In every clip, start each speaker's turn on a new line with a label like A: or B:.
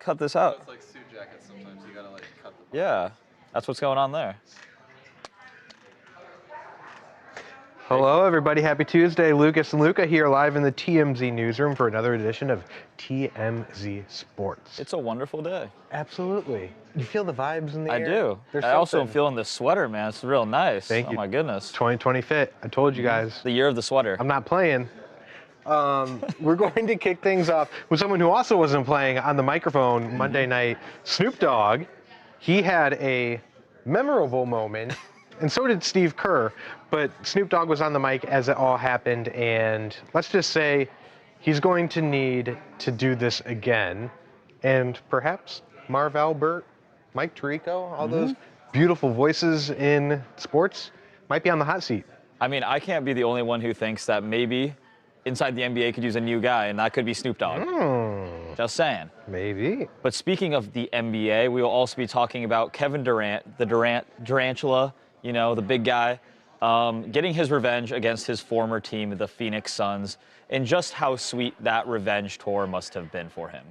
A: cut this out.
B: It's like suit jackets sometimes. You gotta like cut the.
A: Yeah, that's what's going on there.
C: Hello, everybody. Happy Tuesday. Lucas and Luca here live in the TMZ Newsroom for another edition of TMZ Sports.
A: It's a wonderful day.
C: Absolutely. You feel the vibes in the
A: I
C: air?
A: do.
C: There's
A: I also am
C: something.
A: feeling the sweater, man. It's real nice.
C: Thank you.
A: Oh, my goodness.
C: 2020 fit. I told you guys.
A: The year of the sweater.
C: I'm not playing. We're going to kick things off with someone who also wasn't playing on the microphone Monday night, Snoop Dogg. He had a memorable moment, and so did Steve Kerr, but Snoop Dogg was on the mic as it all happened, and let's just say he's going to need to do this again, and perhaps Marv Albert, Mike Tirico, all those beautiful voices in sports might be on the hot seat.
A: I mean, I can't be the only one who thinks that maybe inside the NBA could use a new guy, and that could be Snoop Dogg. Just saying.
C: Maybe.
A: But speaking of the NBA, we will also be talking about Kevin Durant, the Durantula, you know, the big guy, getting his revenge against his former team, the Phoenix Suns, and just how sweet that revenge tour must have been for him.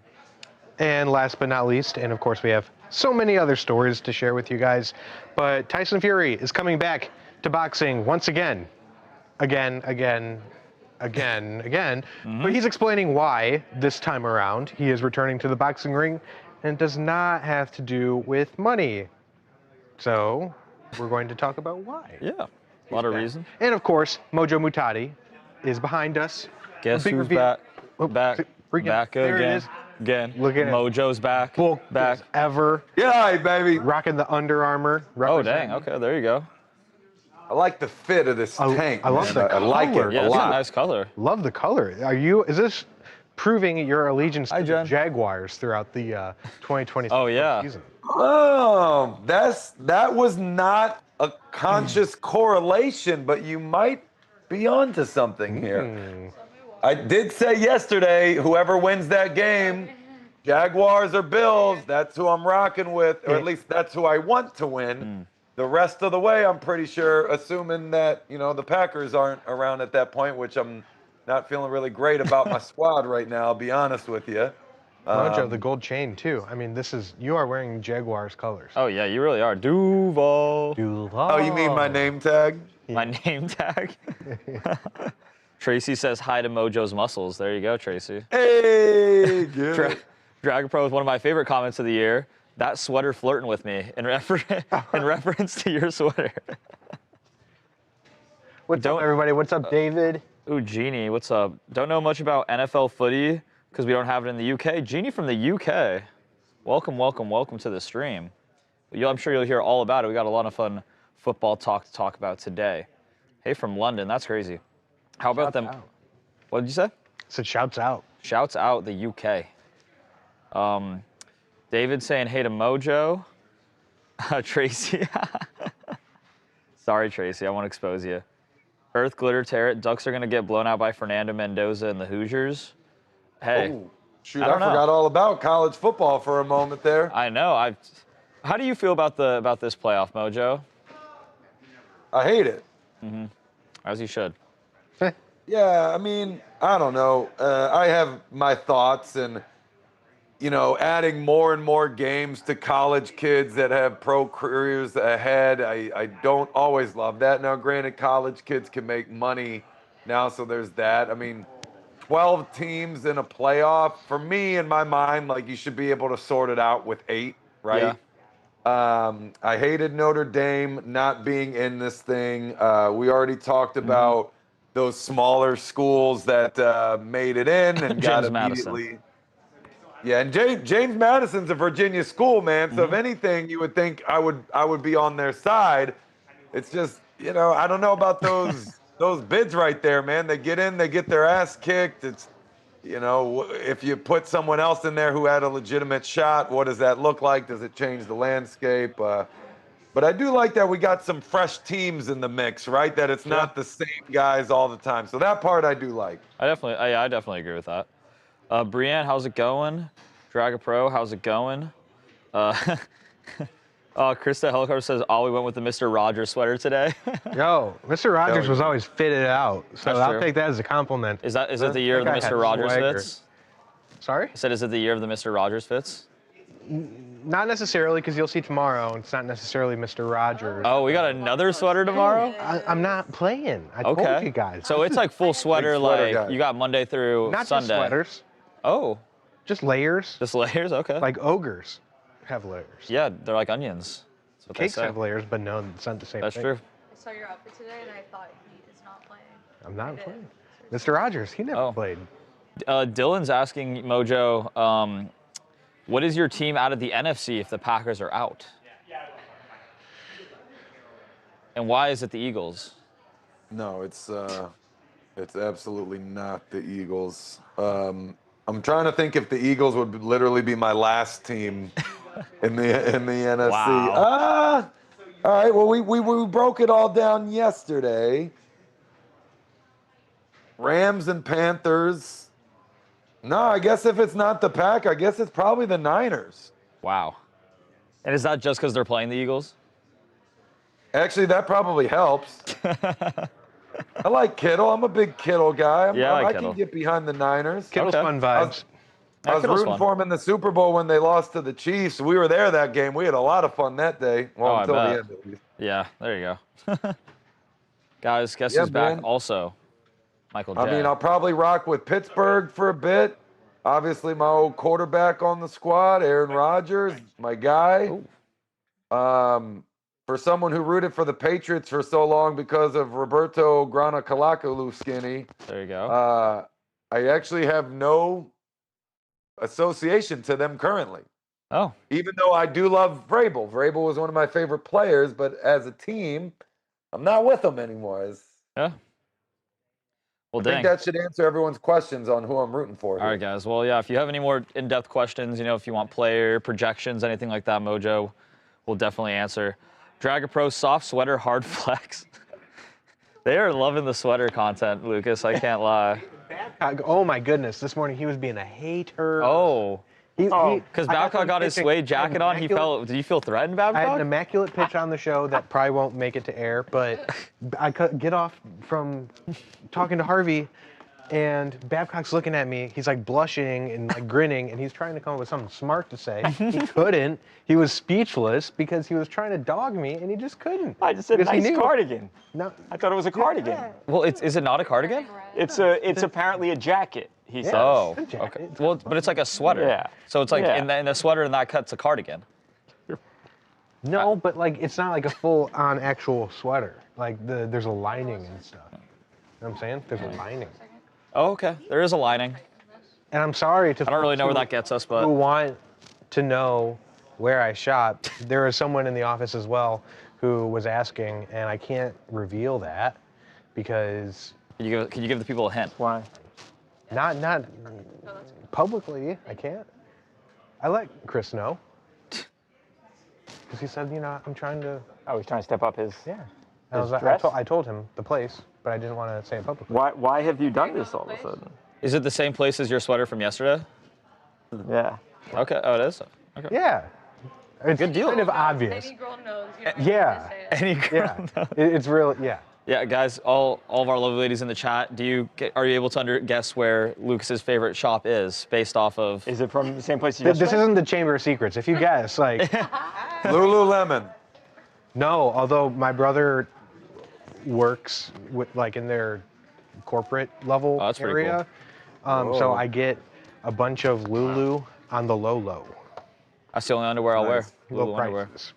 C: And last but not least, and of course we have so many other stories to share with you guys, but Tyson Fury is coming back to boxing once again. Again. But he's explaining why this time around he is returning to the boxing ring, and it does not have to do with money. So we're going to talk about why.
A: Yeah, a lot of reasons.
C: And of course, Mojo Mutati is behind us.
A: Guess
C: Big
A: who's
C: reveal.
A: back?
C: Oh,
A: Back
C: there
A: again.
C: it is.
A: Again.
C: Look at it.
A: Mojo's back.
C: Full
A: Back.
C: ever.
D: Yeah, baby.
C: Rocking the Under Armour.
A: Oh, dang. Okay, there you go.
D: I like the fit of this tank.
C: I love
D: man.
C: the
D: I like
C: color.
D: it
A: Yeah,
D: a
A: it's a
D: lot.
A: nice color.
C: Love the color. Is this proving your allegiance to the
A: Jen.
C: Jaguars throughout the 2020
A: Oh, yeah.
C: season?
D: Oh, that was not a conscious correlation, but you might be onto something here. I did say yesterday, whoever wins that game, Jaguars or Bills, that's who I'm rocking with, or at least that's who I want to win. The rest of the way, I'm pretty sure, assuming that, you know, the Packers aren't around at that point, which I'm not feeling really great about my squad right now, I'll be honest with you.
C: Mojo, the gold chain too. I mean, you are wearing Jaguars colors.
A: Oh, yeah, you really are. Duval.
D: Oh, you mean my name tag?
A: My name tag. Tracy says hi to Mojo's muscles. There you go, Tracy.
D: Hey, good.
A: Dragon Pro with one of my favorite comments of the year. That sweater flirting with me in reference to your sweater.
C: What's up, everybody? What's up, David?
A: Ooh, Jeannie, what's up? Don't know much about NFL footy because we don't have it in the UK. Jeannie from the UK. Welcome to the stream. I'm sure you'll hear all about it. We got a lot of fun football talk to talk about today. Hey, from London, that's crazy. How about them? What did you say?
C: I said shouts out.
A: Shouts out the UK. David saying hey to Mojo. Tracy. Sorry, Tracy, I won't expose you. Earth Glitter Tear It. Ducks are going to get blown out by Fernando Mendoza and the Hoosiers. Hey.
D: Oh, shoot,
A: I
D: I
A: don't know.
D: forgot all about college football for a moment there.
A: I know. How do you feel about this playoff, Mojo?
D: I hate it.
A: As you should.
D: Yeah, I mean, I don't know. I have my thoughts, and, you know, adding more and more games to college kids that have pro careers ahead, I don't always love that. Now, granted, college kids can make money now, so there's that. I mean, 12 teams in a playoff, for me, in my mind, like, you should be able to sort it out with 8, right?
A: Yeah.
D: I hated Notre Dame not being in this thing. We already talked about those smaller schools that made it in and got immediately. Yeah, and James Madison's a Virginia school, man. So if anything, you would think I would be on their side. It's just, you know, I don't know about those bids right there, man. They get in, they get their ass kicked. It's, you know, if you put someone else in there who had a legitimate shot, what does that look like? Does it change the landscape? But I do like that we got some fresh teams in the mix, right? That it's not the same guys all the time. So that part I do like.
A: I definitely agree with that. Brienne, how's it going? Draga Pro, how's it going? Krista Helicopter says, we went with the Mr. Rogers sweater today.
C: Yo, Mr. Rogers was always fitted out, so
A: That's
C: I'll
A: true.
C: take that as a compliment.
A: Is it the year of the
C: That guy
A: Mr.
C: had
A: Rogers
C: swagger.
A: fits?
C: Sorry?
A: I said, is it the year of the Mr. Rogers fits?
C: Not necessarily, because you'll see tomorrow. It's not necessarily Mr. Rogers.
A: Oh, we got another sweater tomorrow?
C: I'm not playing. I
A: Okay.
C: told you guys.
A: So it's like full sweater,
D: sweater
A: like
D: guy.
A: you got Monday through
C: not
A: Sunday.
C: just sweaters,
A: Oh,
C: just layers.
A: just layers? Okay.
C: Like ogres have layers.
A: yeah, they're like onions. That's what
C: Cakes
A: they say.
C: have layers, but no, it's not the same
A: That's
C: thing.
A: true.
E: I saw your outfit today and I thought he is not playing.
C: I'm not
E: I did.
C: playing. Mr. Rogers, he never
A: Oh.
C: played.
A: Dylan's asking Mojo, what is your team out of the NFC if the Packers are out? And why is it the Eagles?
D: No, it's absolutely not the Eagles. I'm trying to think if the Eagles would literally be my last team in the NFC.
A: Wow.
D: All right. Well, we broke it all down yesterday. Rams and Panthers. No, I guess if it's not the Pack, I guess it's probably the Niners.
A: Wow. And is that just because they're playing the Eagles?
D: Actually, that probably helps. I like Kittle. I'm a big Kittle guy.
A: Yeah, I like
D: I
A: Kittle.
D: can get behind the Niners.
C: Kittle's
A: Okay.
C: fun vibes.
D: I was
A: Kittle's
D: rooting
A: fun.
D: for him in the Super Bowl when they lost to the Chiefs. We were there that game. We had a lot of fun that day. Well,
A: Oh, I
D: until the
A: bet.
D: end, at least.
A: Yeah, there you go. Guys, guess
D: Yeah,
A: who's back
D: man.
A: also? Michael J.
D: I mean, I'll probably rock with Pittsburgh for a bit. Obviously, my old quarterback on the squad, Aaron Rodgers, my guy.
A: Ooh.
D: For someone who rooted for the Patriots for so long because of Roberto Granacalaculu skinny,
A: There you go.
D: I actually have no association to them currently.
A: Oh,
D: Even though I do love Vrabel. Vrabel was one of my favorite players, but as a team, I'm not with them anymore.
A: yeah. Well,
D: I
A: dang.
D: think that should answer everyone's questions on who I'm rooting for.
A: All right, guys. Well, yeah, if you have any more in-depth questions, if you want player projections, anything like that, Mojo will definitely answer. Dragon Pro soft sweater hard flex. They are loving the sweater content, Lucas. I can't lie.
C: Oh my goodness! This morning he was being a hater.
A: Oh, because
C: I
A: Babcock
C: him
A: got his
C: pitching
A: suede jacket on. He felt. Did you feel threatened,
C: I had an
A: Babcock?
C: immaculate pitch on the show that probably won't make it to air, but I could get off from talking to Harvey, and Babcock's looking at me. He's like blushing and like grinning, and he's trying to come up with something smart to say. He couldn't. He was speechless because he was trying to dog me, and he just couldn't.
F: I just said
C: Because he
F: nice
C: knew.
F: cardigan.
C: No,
F: I thought it was a cardigan.
A: Well, is it not a cardigan?
F: It's apparently a jacket. He says.
A: Oh,
C: It's a jacket.
A: okay. Well, but it's like a sweater.
F: Yeah.
A: So it's like
F: Yeah.
A: in the sweater, and that cut's a cardigan.
C: no, but like it's not like a full-on actual sweater. Like there's a lining and stuff. You know what I'm saying? There's a lining.
A: Oh, okay. There is a lining.
C: And I'm sorry to
A: I don't really know where that gets us,
C: who
A: but
C: want to know where I shop. There is someone in the office as well who was asking, and I can't reveal that because
A: can you give the people a hint?
F: Why?
C: not publicly. I can't. I let Chris know because he said, I'm trying to.
F: Oh, he's trying to step up his.
C: Yeah. And
F: His
C: I
F: dress?
C: told him the place, but I didn't want to say it publicly.
F: Why have you done this all of a sudden?
A: Is it the same place as your sweater from yesterday?
F: Yeah.
A: Okay. Oh, it is. Okay.
C: Yeah. It's
A: Good deal.
C: kind of obvious.
E: Any girl knows you don't
C: Yeah.
E: need to say it.
A: Any girl
C: Yeah.
A: knows.
C: It's real. Yeah.
A: Yeah, guys, all of our lovely ladies in the chat, are you able to guess where Lucas's favorite shop is based off of?
F: Is it from the same place as
C: This
F: yesterday?
C: isn't the Chamber of Secrets. If you guess, like,
D: Lululemon.
C: no, although my brother works with, like, in their corporate level
A: Oh, that's pretty
C: area.
D: Whoa.
C: So I get a bunch of Lulu on the low.
A: That's the only underwear I'll wear.
D: Nice.
C: Low
A: Lulu underwear.
C: prices.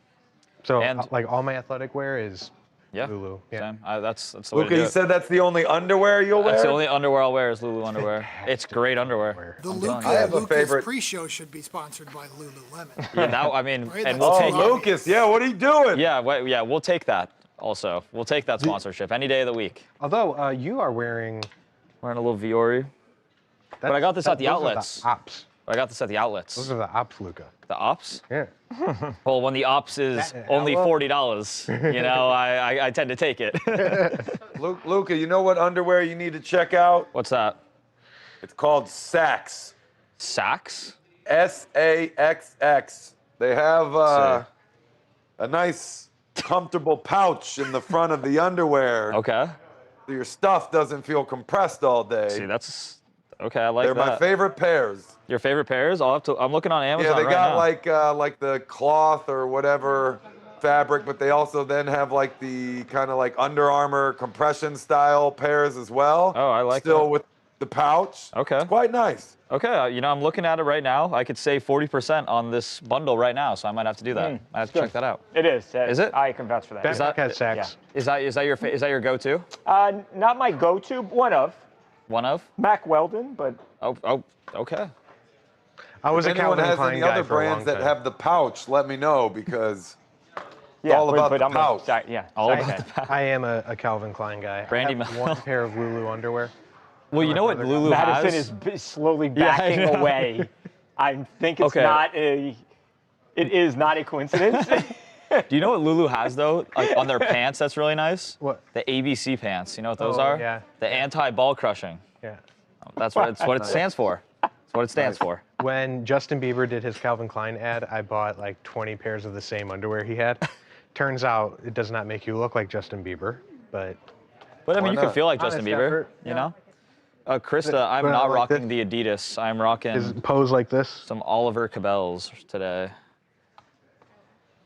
C: So,
A: And-
C: like, all my athletic wear is
A: Yeah.
C: Lulu. Yeah.
A: Same. That's the way to
D: Luca,
A: do
D: you
A: it.
D: said that's the only underwear you'll wear?
A: That's the only underwear I'll wear is Lulu underwear. It's great underwear.
G: The
A: I'm telling
G: Luca,
A: you.
D: I have a
G: Luca's
D: favorite-
G: pre-show should be sponsored by Lululemon.
A: Yeah, that, I mean,
G: Right,
A: and
G: that's
A: we'll
D: Oh,
A: take it.
D: Lucas, yeah, what are you doing?
A: Yeah, we'll take that also. We'll take that sponsorship any day of the week.
C: Although you are wearing.
A: Wearing a little Viore. But I got this at the
C: those are
A: outlets.
C: The ops.
A: I got this at the outlets.
C: Those are the ops, Luca.
A: The ops?
C: Yeah.
A: Well, when the ops is
C: That-
A: only
C: well-
A: $40, I tend to take it.
D: Luca, you know what underwear you need to check out?
A: What's that?
D: It's called Sax.
A: Sax?
D: SAXX. They have
A: Let's
D: a nice, comfortable pouch in the front of the underwear.
A: Okay.
D: So your stuff doesn't feel compressed all day.
A: See, that's Okay, I like
D: They're
A: that.
D: my favorite pairs.
A: Your favorite pairs? I'm looking on Amazon
D: Yeah, they
A: right
D: got
A: now.
D: like the cloth or whatever fabric, but they also then have like the kind of like Under Armour compression style pairs as well.
A: Oh, I like
D: Still
A: that.
D: with the pouch.
A: Okay.
D: It's quite nice.
A: Okay, I'm looking at it right now. I could save 40% on this bundle right now, so I might have to do that. I have to check that out.
F: It is.
A: Is it?
F: I can vouch for that.
C: Babcock has sacks.
A: Is that your go-to?
F: Not my go-to, one of.
A: One of?
F: Mac Weldon, but
A: Oh, okay.
C: I was
D: If
C: a
D: anyone
C: Calvin
D: has
C: Klein
D: any
C: guy
D: other
C: for a long
D: brands that
C: time.
D: have the pouch, let me know because
F: yeah,
D: all about the
F: I'm
D: pouch.
A: All
F: okay.
A: about the pouch.
C: I am a Calvin Klein guy.
A: Brandy
C: I have
A: Mel-
C: one pair of Lulu underwear.
A: Well, you know what Lulu
F: Madison
A: has?
F: is slowly
A: Yeah, I
F: backing
A: know.
F: away. I think it's
A: Okay.
F: it is not a coincidence.
A: Do you know what Lulu has though? Like on their pants, that's really nice.
C: What?
A: The ABC pants. You know what those
C: Oh,
A: are?
C: yeah.
A: The anti-ball crushing.
C: Yeah.
A: That's what it stands for. That's what it stands for.
C: When Justin Bieber did his Calvin Klein ad, I bought like 20 pairs of the same underwear he had. Turns out it does not make you look like Justin Bieber, but
A: But I mean, you can
D: not?
A: feel like Justin
C: Honest
A: Bieber.
C: effort,
A: You know. Krista, I'm
C: But I
A: not
C: like
A: rocking the Adidas. I'm rocking
C: his pose like this.
A: some Oliver Cabells today.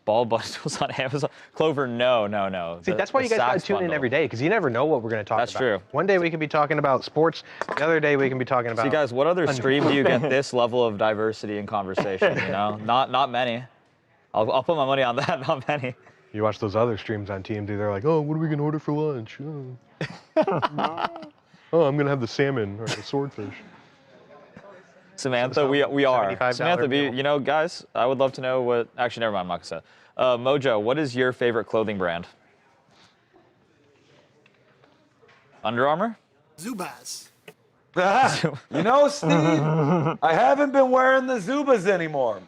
A: Ball bundles on Amazon. Clover, no.
C: See, that's why you guys gotta tune in every day, because you never know what we're gonna talk
A: That's
C: about.
A: true.
C: One day we could be talking about sports. The other day we can be talking about.
A: See, guys, what other stream do you get this level of diversity in conversation? You know, not many. I'll put my money on that. Not many.
C: You watch those other streams on TMZ. They're like, oh, what are we gonna order for lunch? Oh, I'm gonna have the salmon or the swordfish.
A: Samantha, we are.
C: $75
A: Samantha,
C: meal.
A: guys, I would love to know what. Actually, never mind. I'm not gonna say. Mojo, what is your favorite clothing brand? Under Armour?
G: Zubaz.
D: You know, Steve, I haven't been wearing the Zubas anymore.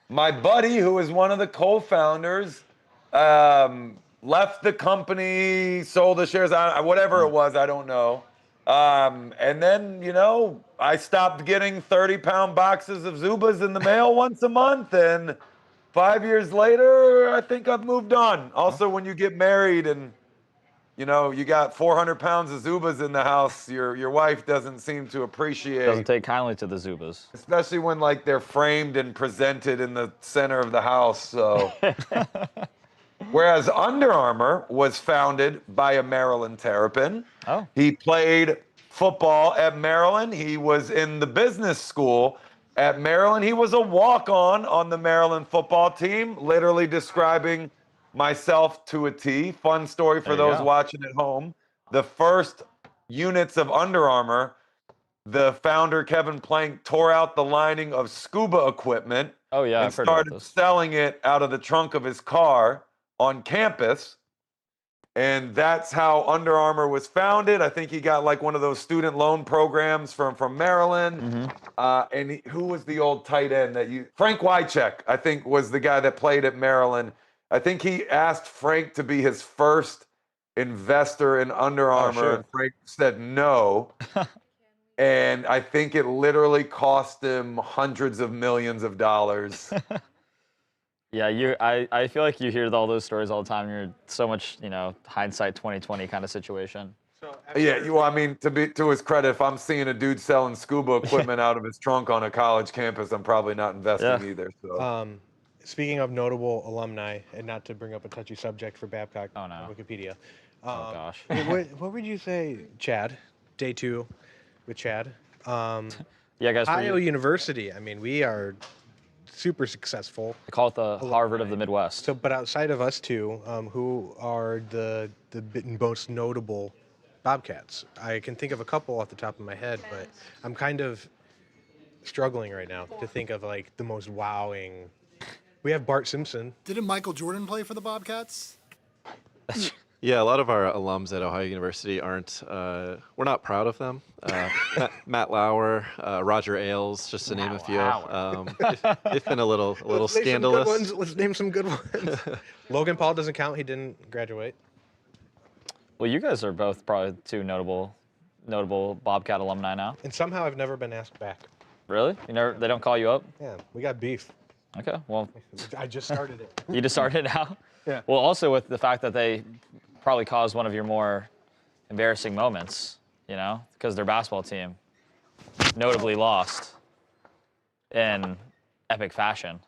D: My buddy, who is one of the co-founders, left the company, sold the shares, whatever it was, I don't know. And then, I stopped getting 30-pound boxes of Zubas in the mail once a month, and 5 years later, I think I've moved on. Also, when you get married and you got 400 pounds of Zubas in the house, your wife doesn't seem to appreciate.
A: Doesn't take kindly to the Zubas.
D: Especially when like they're framed and presented in the center of the house. So, whereas Under Armour was founded by a Maryland Terrapin.
A: Oh.
D: He played football at Maryland. He was in the business school at Maryland. He was a walk-on the Maryland football team, literally describing myself to a T. Fun story for
A: There you
D: those
A: go.
D: watching at home. The first units of Under Armour, the founder, Kevin Plank, tore out the lining of scuba equipment
A: Oh yeah,
D: and
A: I've heard about
D: started
A: this.
D: selling it out of the trunk of his car on campus. And that's how Under Armour was founded. I think he got like one of those student loan programs from Maryland.
A: Mm-hmm.
D: And who was the old tight end Frank Wycheck, I think, was the guy that played at Maryland. I think he asked Frank to be his first investor in Under Armour,
A: sure.
D: and Frank said no. And I think it literally cost him hundreds of millions of dollars.
A: Yeah, I feel like you hear all those stories all the time. You're so much, hindsight 2020 kind of situation.
D: Yeah, I mean, to his credit, if I'm seeing a dude selling scuba equipment out of his trunk on a college campus, I'm probably not investing either. So.
C: Speaking of notable alumni, and not to bring up a touchy subject for Babcock
A: Oh, no.
C: Wikipedia.
A: Oh gosh.
C: what would you say, Chad? Day 2 with Chad.
A: Yeah, guys.
C: Ohio
A: We
C: University. I mean, we are super successful.
A: call it the Harvard of the Midwest.
C: So, but outside of us two, who are the most notable Bobcats? I can think of a couple off the top of my head, but I'm kind of struggling right now to think of like the most wowing. We have Bart Simpson.
G: Didn't Michael Jordan play for the Bobcats?
B: Yeah, a lot of our alums at Ohio University aren't. We're not proud of them. Matt Lauer, Roger Ailes, just to name a few. It's been a little scandalous.
C: Let's name some good ones. Logan Paul doesn't count. He didn't graduate.
A: Well, you guys are both probably two notable Bobcat alumni now.
C: And somehow I've never been asked back.
A: Really? They don't call you up?
C: Yeah, we got beef.
A: Okay. Well,
C: I just started it.
A: you just started now.
C: Yeah.
A: Well, also with the fact that they probably caused one of your more embarrassing moments, because their basketball team notably lost in epic fashion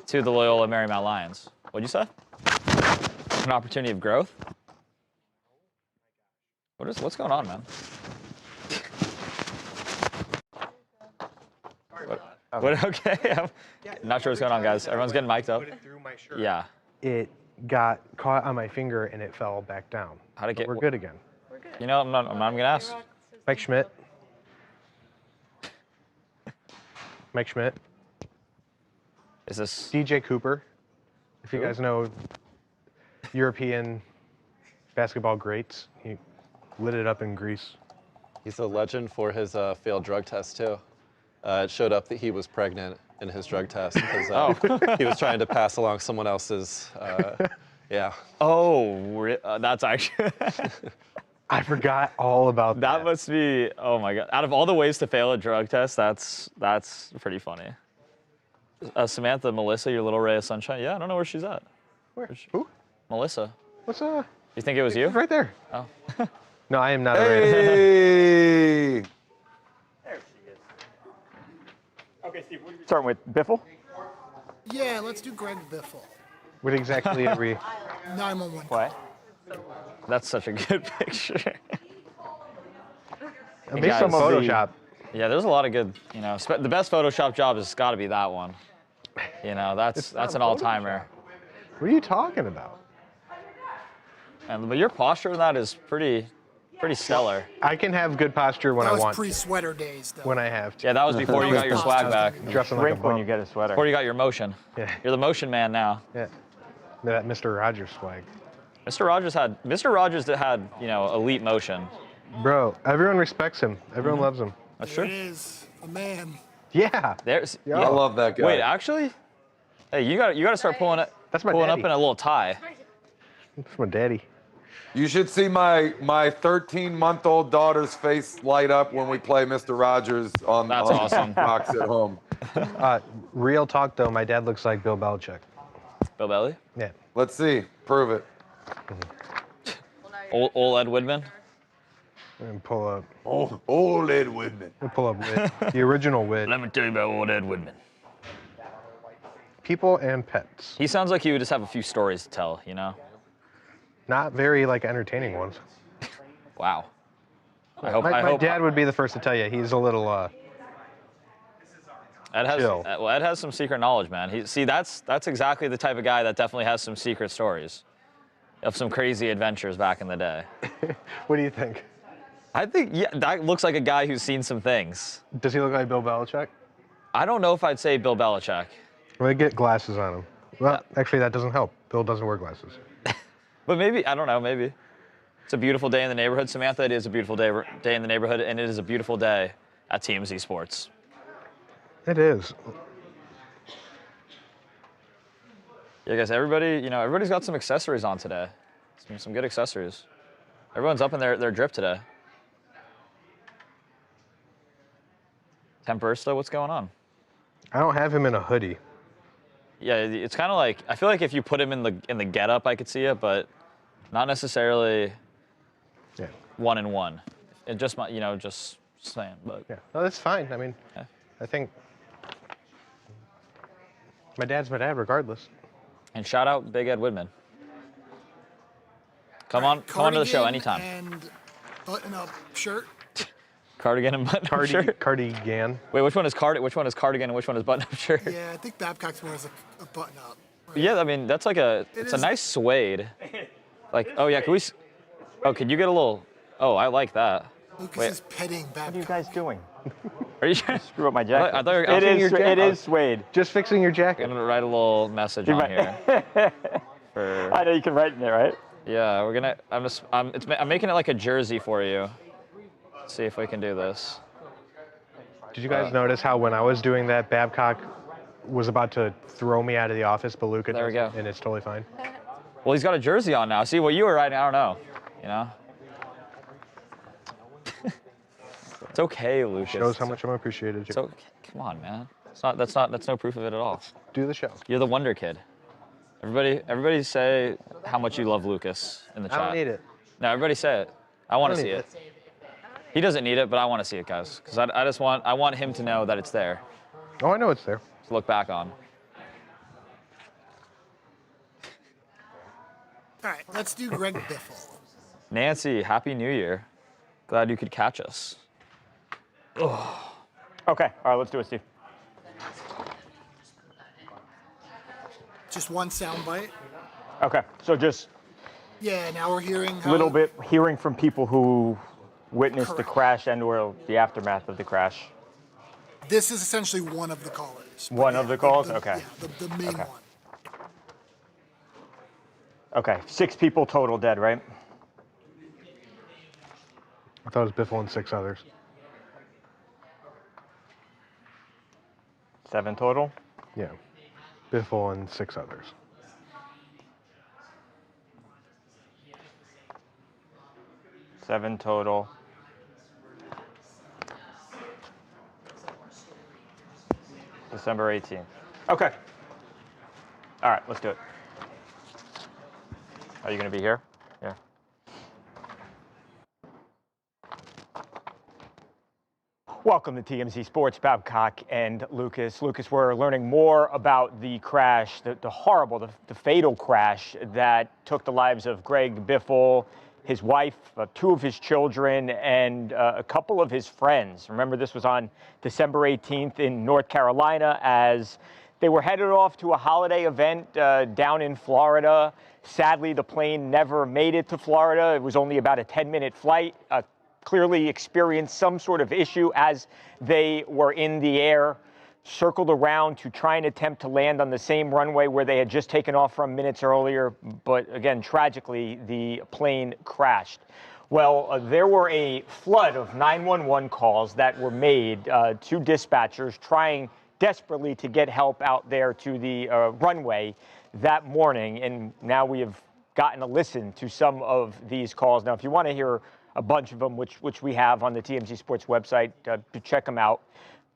A: to the Loyola Marymount Lions. What'd you say? An opportunity of growth? What's going on, man? Okay, I'm not sure what's going on, guys. Everyone's getting mic'd up. Yeah.
C: It got caught on my finger and it fell back down.
A: How'd it get?
C: We're good again.
E: We're good.
A: You know, I'm not even gonna ask.
C: Mike Schmidt. Mike Schmidt.
A: Is this?
C: DJ Cooper. If you guys know European basketball greats, he lit it up in Greece.
B: He's a legend for his failed drug test, too. It showed up that he was pregnant in his drug test because he was trying to pass along someone else's, yeah.
A: Oh, that's actually.
C: I forgot all about that.
A: That must be. Oh my God! Out of all the ways to fail a drug test, that's pretty funny. Samantha, Melissa, your little ray of sunshine. Yeah, I don't know where she's at.
C: Where? Who?
A: Melissa.
C: What's
A: You think it was you?
C: Right there.
A: Oh.
C: No, I am not a ray.
D: Hey!
F: There she is. Okay, Steve, what are you starting with? Biffle?
G: Yeah, let's do Greg Biffle.
C: What exactly are we?
G: 911.
F: What?
A: That's such a good picture.
C: Maybe
A: guys,
C: some Photoshop.
A: Yeah, there's a lot of good. You know, the best Photoshop job has got to be that one. You know, that's an all-timer.
C: What are you talking about?
A: But your posture in that is pretty stellar.
C: I can have good posture when
G: That
C: I
G: was
C: want.
G: pre-sweater days, though.
C: When I have to.
A: Yeah, that was before you got your swag back.
C: Dressing like a
F: Drink when you
C: bum.
F: get a sweater.
A: Before you got your motion.
C: Yeah.
A: You're the motion man now.
C: Yeah. That Mr. Rogers swag.
A: Mr. Rogers had you know, elite motion.
C: Bro, everyone respects him. Everyone loves him.
A: That's
G: There
A: true.
G: it is, a man.
C: Yeah.
A: There's.
C: Yeah.
D: I love that guy.
A: Wait, actually, hey, you got to start pulling up
C: That's my
A: up
C: daddy.
A: in a little tie.
C: That's my daddy.
D: You should see my 13-month-old daughter's face light up when we play Mr. Rogers on
A: That's awesome.
D: box at home.
C: Real talk though, my dad looks like Bill Belichick.
A: Bill Belly,
C: Yeah.
D: Let's see. Prove it.
A: old Ed Woodman.
C: And pull up.
D: Oh, old Ed Woodman.
C: We'll pull up Wid. The original Wid.
A: Let me tell you about old Ed Woodman.
C: People and pets.
A: He sounds like he would just have a few stories to tell. You know.
C: Not very like entertaining ones.
A: Wow.
C: My dad would be the first to tell you. He's a little
A: Ed has
C: chill.
A: Ed has some secret knowledge, man. That's exactly the type of guy that definitely has some secret stories of some crazy adventures back in the day.
C: What do you think?
A: I think that looks like a guy who's seen some things.
C: Does he look like Bill Belichick?
A: I don't know if I'd say Bill Belichick.
C: Well, they get glasses on him. Well, actually, that doesn't help. Bill doesn't wear glasses.
A: But maybe, I don't know, maybe. It's a beautiful day in the neighborhood, Samantha. It is a beautiful day in the neighborhood, and it is a beautiful day at TMZ Sports.
C: It is.
A: Yeah, guys, everybody's got some accessories on today. Some good accessories. Everyone's up in their drip today. Tempersta, what's going on?
C: I don't have him in a hoodie.
A: Yeah, it's kind of like, I feel like if you put him in the getup, I could see it, but not necessarily
C: Yeah.
A: 1-in-1. It just might, just saying. But
C: Yeah. No, that's fine. I mean,
A: Yeah.
C: I think my dad's my dad regardless.
A: and shout out Big Ed Woodman. Come on to the show
G: Cardigan
A: anytime.
G: And button-up shirt.
A: Cardigan and button-up shirt.
C: Cardigan.
A: Wait, which one is cardigan and which one is button-up shirt?
G: Yeah, I think Babcock's wears a button-up. Right?
A: Yeah, I mean that's like it's a
G: is-
A: nice suede. Like, oh yeah, could you get a little? Oh, I like that.
G: Lucas
A: Wait.
G: is petting
F: What are you
G: Babcock.
F: guys doing?
A: Are you trying?
F: Screw up my jacket.
A: I thought you were
F: it is.
C: your jacket.
F: It is suede.
C: Just fixing your
A: I'm
C: jacket.
A: gonna write a little message on here.
F: I know you can write in there, right?
A: Yeah, we're gonna. I'm making it like a jersey for you. Let's see if we can do this.
C: Did you guys notice how when I was doing that, Babcock was about to throw me out of the office, but Luca
A: There we
C: doesn't,
A: go.
C: and it's totally fine.
A: Well, he's got a jersey on now. See what you were writing? I don't know. It's okay, Lucas.
C: Shows how much I'm appreciated.
A: It's okay. Come on, man. That's no proof of it at all.
C: Do the show.
A: You're the wonder kid. Everybody say how much you love Lucas in the
C: I
A: chat.
C: don't need it.
A: No, everybody say it. I want to
C: don't
A: see
C: need
A: it. He doesn't need it, but I want to see it, guys, because I want him to know that it's there
C: Oh, I know it's there.
A: to look back on.
G: All right, let's do Greg Biffle.
A: Nancy, Happy New Year. Glad you could catch us. Oh.
F: Okay, all right, let's do it, Steve.
G: Just one sound bite.
F: Okay, so just
G: Yeah, now we're hearing
F: a
G: how
F: little bit hearing from people who witnessed the
G: Correct.
F: crash and/or the aftermath of the crash.
G: This is essentially one of the callers. but
F: One of the calls? Okay.
G: Yeah, the main
F: Okay.
G: one.
F: Okay, 6 people total dead, right?
C: I thought it was Biffle and 6 others.
F: 7 total?
C: Yeah. Biffle and 6 others.
F: Seven total. December 18th. Okay. All right, let's do it. Are you going to be here? Yeah. Welcome to TMZ Sports, Babcock and Lucas. Lucas, we're learning more about the crash, the horrible, the fatal crash that took the lives of Greg Biffle, his wife, 2 of his children, and a couple of his friends. Remember, this was on December 18th in North Carolina as they were headed off to a holiday event down in Florida. Sadly, the plane never made it to Florida. It was only about a 10-minute flight. Clearly experienced some sort of issue as they were in the air, circled around to try and attempt to land on the same runway where they had just taken off from minutes earlier. But again, tragically, the plane crashed. Well, there were a flood of 911 calls that were made to dispatchers trying desperately to get help out there to the runway that morning. And now we have gotten a listen to some of these calls. Now, if you want to hear a bunch of them, which we have on the TMZ Sports website, to check them out.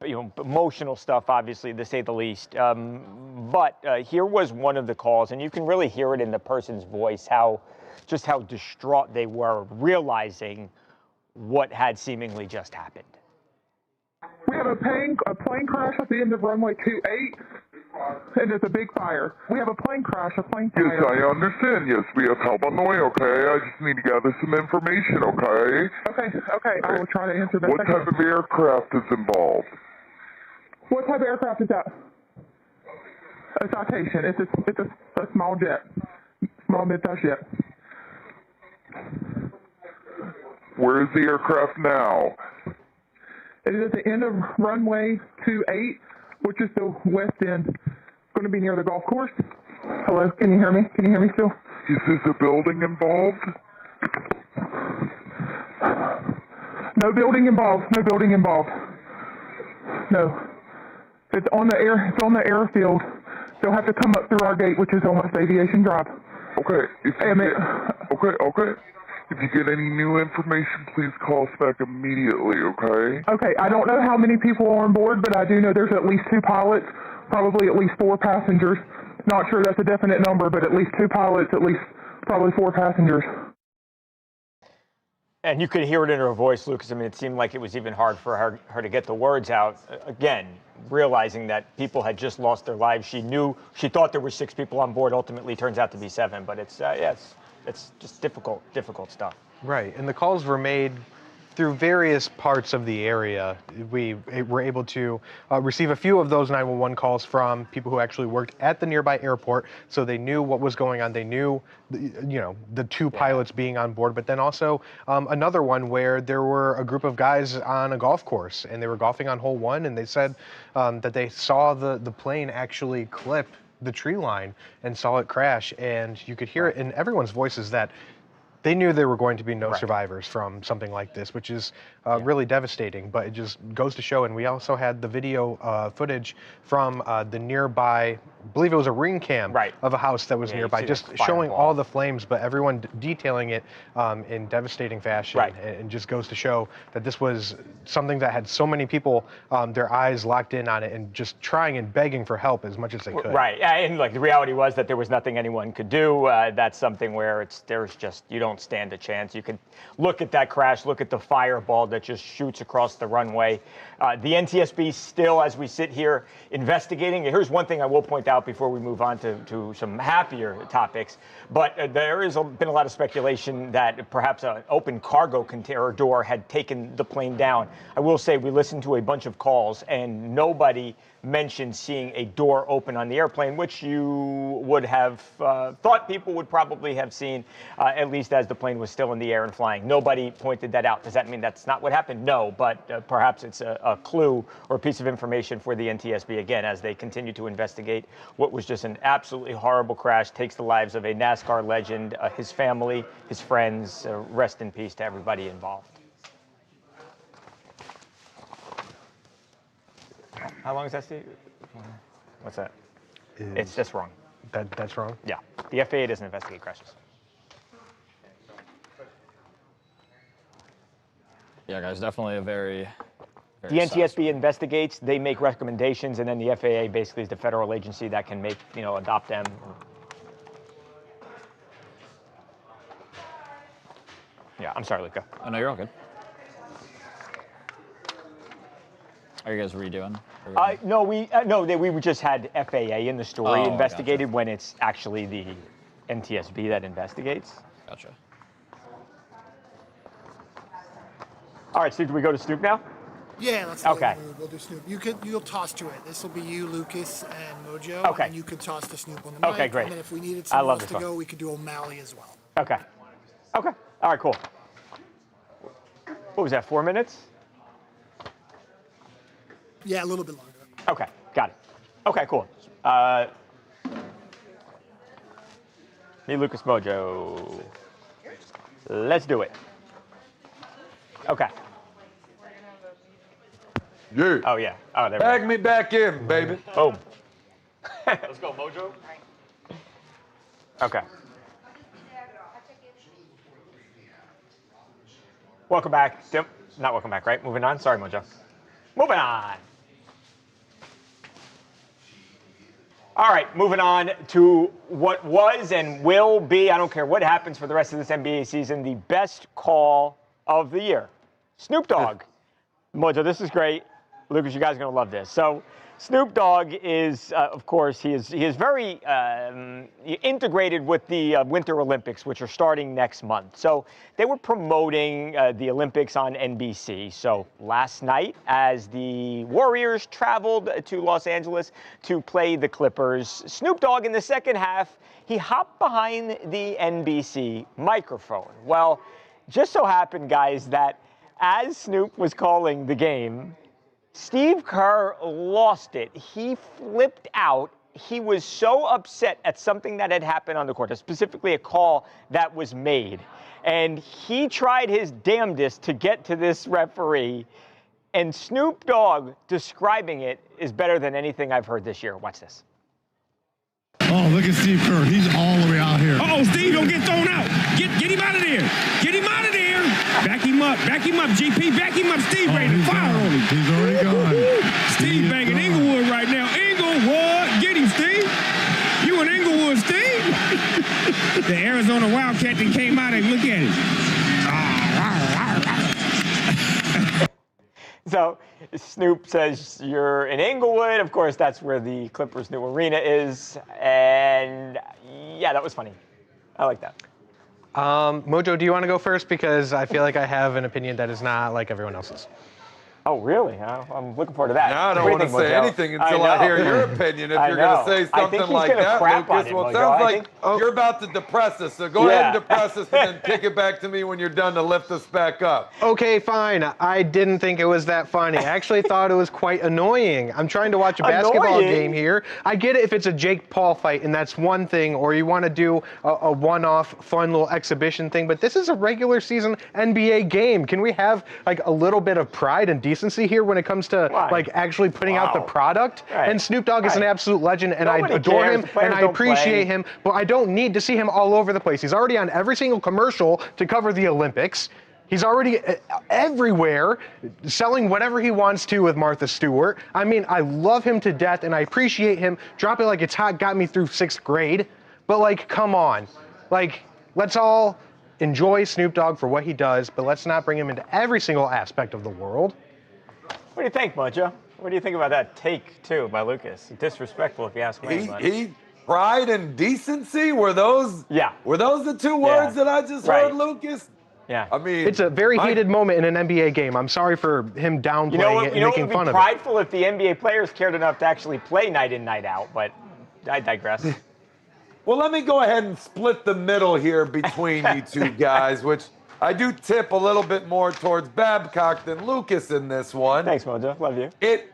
F: You know, emotional stuff, obviously, to say the least. But here was one of the calls, and you can really hear it in the person's voice, how distraught they were, realizing what had seemingly just happened.
H: We have a plane crash at the end of runway 28, and there's a big fire. We have a plane crash, a plane fire.
I: Yes, I understand. Yes, we have help on the way, okay? I just need to gather some information, okay?
H: Okay, I will try to answer that.
I: What type of aircraft is involved?
H: What type of aircraft is that? A Citation. It's a small jet. Small mid-size jet.
I: Where is the aircraft now?
H: It is at the end of runway 28, which is the west end. It's going to be near the golf course. Hello, can you hear me? Can you hear me still?
I: Is this a building involved?
H: No building involved. No building involved. No. It's on the airfield. They'll have to come up through our gate, which is on West Aviation Drive.
I: Okay. Okay. If you get any new information, please call us back immediately, okay?
H: Okay, I don't know how many people are on board, but I do know there's at least 2 pilots, probably at least 4 passengers. Not sure that's a definite number, but at least 2 pilots, at least probably 4 passengers.
F: And you could hear it in her voice, Lucas. I mean, it seemed like it was even hard for her to get the words out. Again, realizing that people had just lost their lives. She thought there were 6 people on board. Ultimately, turns out to be 7. But it's just difficult stuff.
C: Right, and the calls were made through various parts of the area. We were able to receive a few of those 911 calls from people who actually worked at the nearby airport, so they knew what was going on. They knew, the 2 pilots being on board, but then also another one where there were a group of guys on a golf course, and they were golfing on hole 1, and they said that they saw the plane actually clip the tree line and saw it crash, and you could hear it in everyone's voices that they knew there were going to be no survivors from something like this, which is really devastating, but it just goes to show. And we also had the video footage from the nearby believe it was a ring cam of a house that was nearby, just showing all the flames, but everyone detailing it in devastating fashion. And just goes to show that this was something that had so many people, their eyes locked in on it and just trying and begging for help as much as they could.
F: Right, and like the reality was that there was nothing anyone could do. That's something where you don't stand a chance. You can look at that crash, look at the fireball that just shoots across the runway. The NTSB still, as we sit here, investigating. Here's one thing I will point out before we move on to some happier topics. But there has been a lot of speculation that perhaps an open cargo container door had taken the plane down. I will say we listened to a bunch of calls, and nobody mentioned seeing a door open on the airplane, which you would have thought people would probably have seen, at least as the plane was still in the air and flying. Nobody pointed that out. Does that mean that's not what happened? No, but perhaps it's a clue or a piece of information for the NTSB, again, as they continue to investigate what was just an absolutely horrible crash, takes the lives of a NASCAR legend, his family, his friends. Rest in peace to everybody involved. How long is that, Steve? What's that? It's just wrong.
C: That's wrong?
F: Yeah. The FAA doesn't investigate crashes.
A: Yeah, guys, definitely a very
F: the NTSB investigates, they make recommendations, and then the FAA basically is the federal agency that can make, adopt them. Yeah, I'm sorry, Luca.
A: Oh, no, you're all good. Are you guys redoing?
F: No, we just had FAA in the story investigated when it's actually the NTSB that investigates.
A: Gotcha.
F: All right, Steve, do we go to Snoop now?
G: Yeah, let's we'll do Snoop. You'll toss to it. This will be you, Lucas, and Mojo.
F: Okay.
G: And you can toss to Snoop on the mic.
F: Okay, great.
G: And then if we needed someone else to go, we could do O'Malley as well.
F: Okay. Okay. All right, cool. What was that, 4 minutes?
G: Yeah, a little bit longer.
F: Okay, got it. Okay, cool. Me, Lucas, Mojo. Let's do it. Okay.
D: Yeah.
F: Oh, yeah. Oh, there we go.
D: Bag me back in, baby.
F: Boom.
A: Let's go, Mojo.
F: Okay. Welcome back. Not welcome back, right? Moving on. Sorry, Mojo. Moving on. All right, moving on to what was and will be, I don't care what happens for the rest of this NBA season, the best call of the year. Snoop Dogg. Mojo, this is great. Lucas, you guys are going to love this. So Snoop Dogg is, of course, he is very integrated with the Winter Olympics, which are starting next month. So they were promoting the Olympics on NBC. So last night, as the Warriors traveled to Los Angeles to play the Clippers, Snoop Dogg in the second half, he hopped behind the NBC microphone. Well, just so happened, guys, that as Snoop was calling the game, Steve Kerr lost it. He flipped out. He was so upset at something that had happened on the court, specifically a call that was made. And he tried his damnedest to get to this referee. And Snoop Dogg describing it is better than anything I've heard this year. Watch this.
J: Oh, look at Steve Kerr. He's all the way out here. Uh-oh, Steve, don't get thrown out. Get him out of there. Get him out of there. Back him up. Back him up, GP. Back him up. Steve ready to fire on him. He's already gone. Steve banging Inglewood right now. Inglewood. Get him, Steve. You in Inglewood, Steve. The Arizona Wildcat that came out and look at it.
F: So Snoop says you're in Inglewood. Of course, that's where the Clippers' new arena is. And yeah, that was funny. I like that.
C: Mojo, do you want to go first? Because I feel like I have an opinion that is not like everyone else's.
F: Oh, really? I'm looking forward to that.
D: Now I don't want to say anything until I hear your opinion. If you're going to say something like that, Lucas, well, it sounds like you're about to depress us. So go ahead and depress us and then kick it back to me when you're done to lift us back up.
C: Okay, fine. I didn't think it was that funny. I actually thought it was quite annoying. I'm trying to watch a basketball game here. I get it if it's a Jake Paul fight and that's one thing, or you want to do a one-off fun little exhibition thing, but this is a regular season NBA game. Can we have like a little bit of pride and decency decency here when it comes to like actually putting out the product.
F: Right.
C: And Snoop Dogg is an absolute legend, and
F: Nobody
C: I adore
F: cares.
C: him,
F: The players
C: and I
F: don't
C: appreciate
F: play.
C: him, but I don't need to see him all over the place. He's already on every single commercial to cover the Olympics. He's already everywhere selling whatever he wants to with Martha Stewart. I mean, I love him to death, and I appreciate him. Drop It Like It's Hot got me through 6th grade. But, like, come on. Like, let's all enjoy Snoop Dogg for what he does, but let's not bring him into every single aspect of the world.
F: What do you think, Mojo? What do you think about that take, too, by Lucas? Disrespectful, if you ask me.
D: Pride and decency, were those the 2 words that I just heard, Lucas?
F: Yeah.
D: I mean,
C: It's a very heated moment in an NBA game. I'm sorry for him downplaying it and making fun of it.
F: It would be prideful if the NBA players cared enough to actually play night in, night out, but I digress.
D: Well, let me go ahead and split the middle here between you two guys, which I do tip a little bit more towards Babcock than Lucas in this one.
F: Thanks, Mojo. Love you.
D: It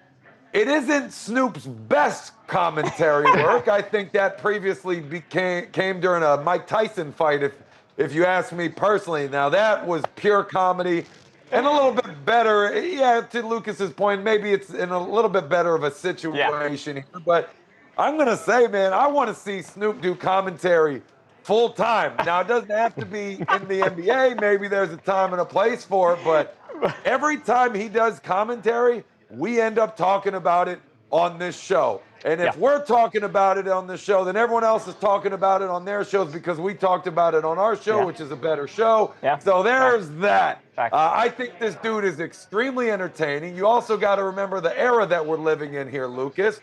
D: isn't Snoop's best commentary work. I think that previously came during a Mike Tyson fight, if you ask me personally. Now, that was pure comedy and a little bit better. Yeah, to Lucas's point, maybe it's in a little bit better of a situation here. But I'm going to say, man, I want to see Snoop do commentary full time. Now, it doesn't have to be in the NBA. Maybe there's a time and a place for it. But every time he does commentary, we end up talking about it on this show. And if we're talking about it on this show, then everyone else is talking about it on their shows because we talked about it on our show, which is a better show. So there's that. I think this dude is extremely entertaining. You also got to remember the era that we're living in here, Lucas.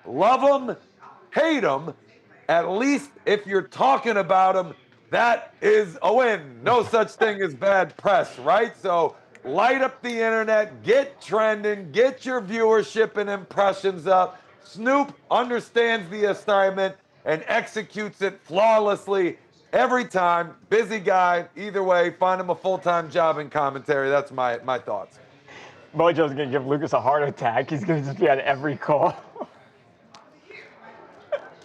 D: Love him, hate him. At least if you're talking about him, that is a win. No such thing as bad press, right? So light up the internet, get trending, get your viewership and impressions up. Snoop understands the assignment and executes it flawlessly every time. Busy guy. Either way, find him a full-time job in commentary. That's my thoughts.
F: Mojo's going to give Lucas a heart attack. He's going to just be on every call.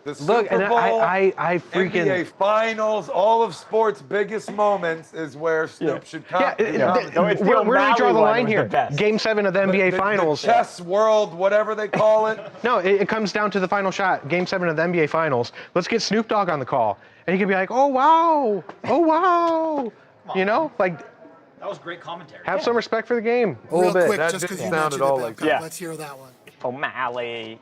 D: The Super Bowl,
C: I freaking
D: NBA Finals, all of sports' biggest moments is where Snoop should come.
C: Where do we draw the line here? Game 7 of the NBA Finals.
D: The chess world, whatever they call it.
C: No, it comes down to the final shot. Game 7 of the NBA Finals. Let's get Snoop Dogg on the call, and he can be like, "Oh wow, oh wow," you know, like.
A: That was great commentary.
C: Have some respect for the game. A
G: Real
C: little bit.
G: quick, just because you mentioned it, Babcock, let's hear that one.
F: O'Malley.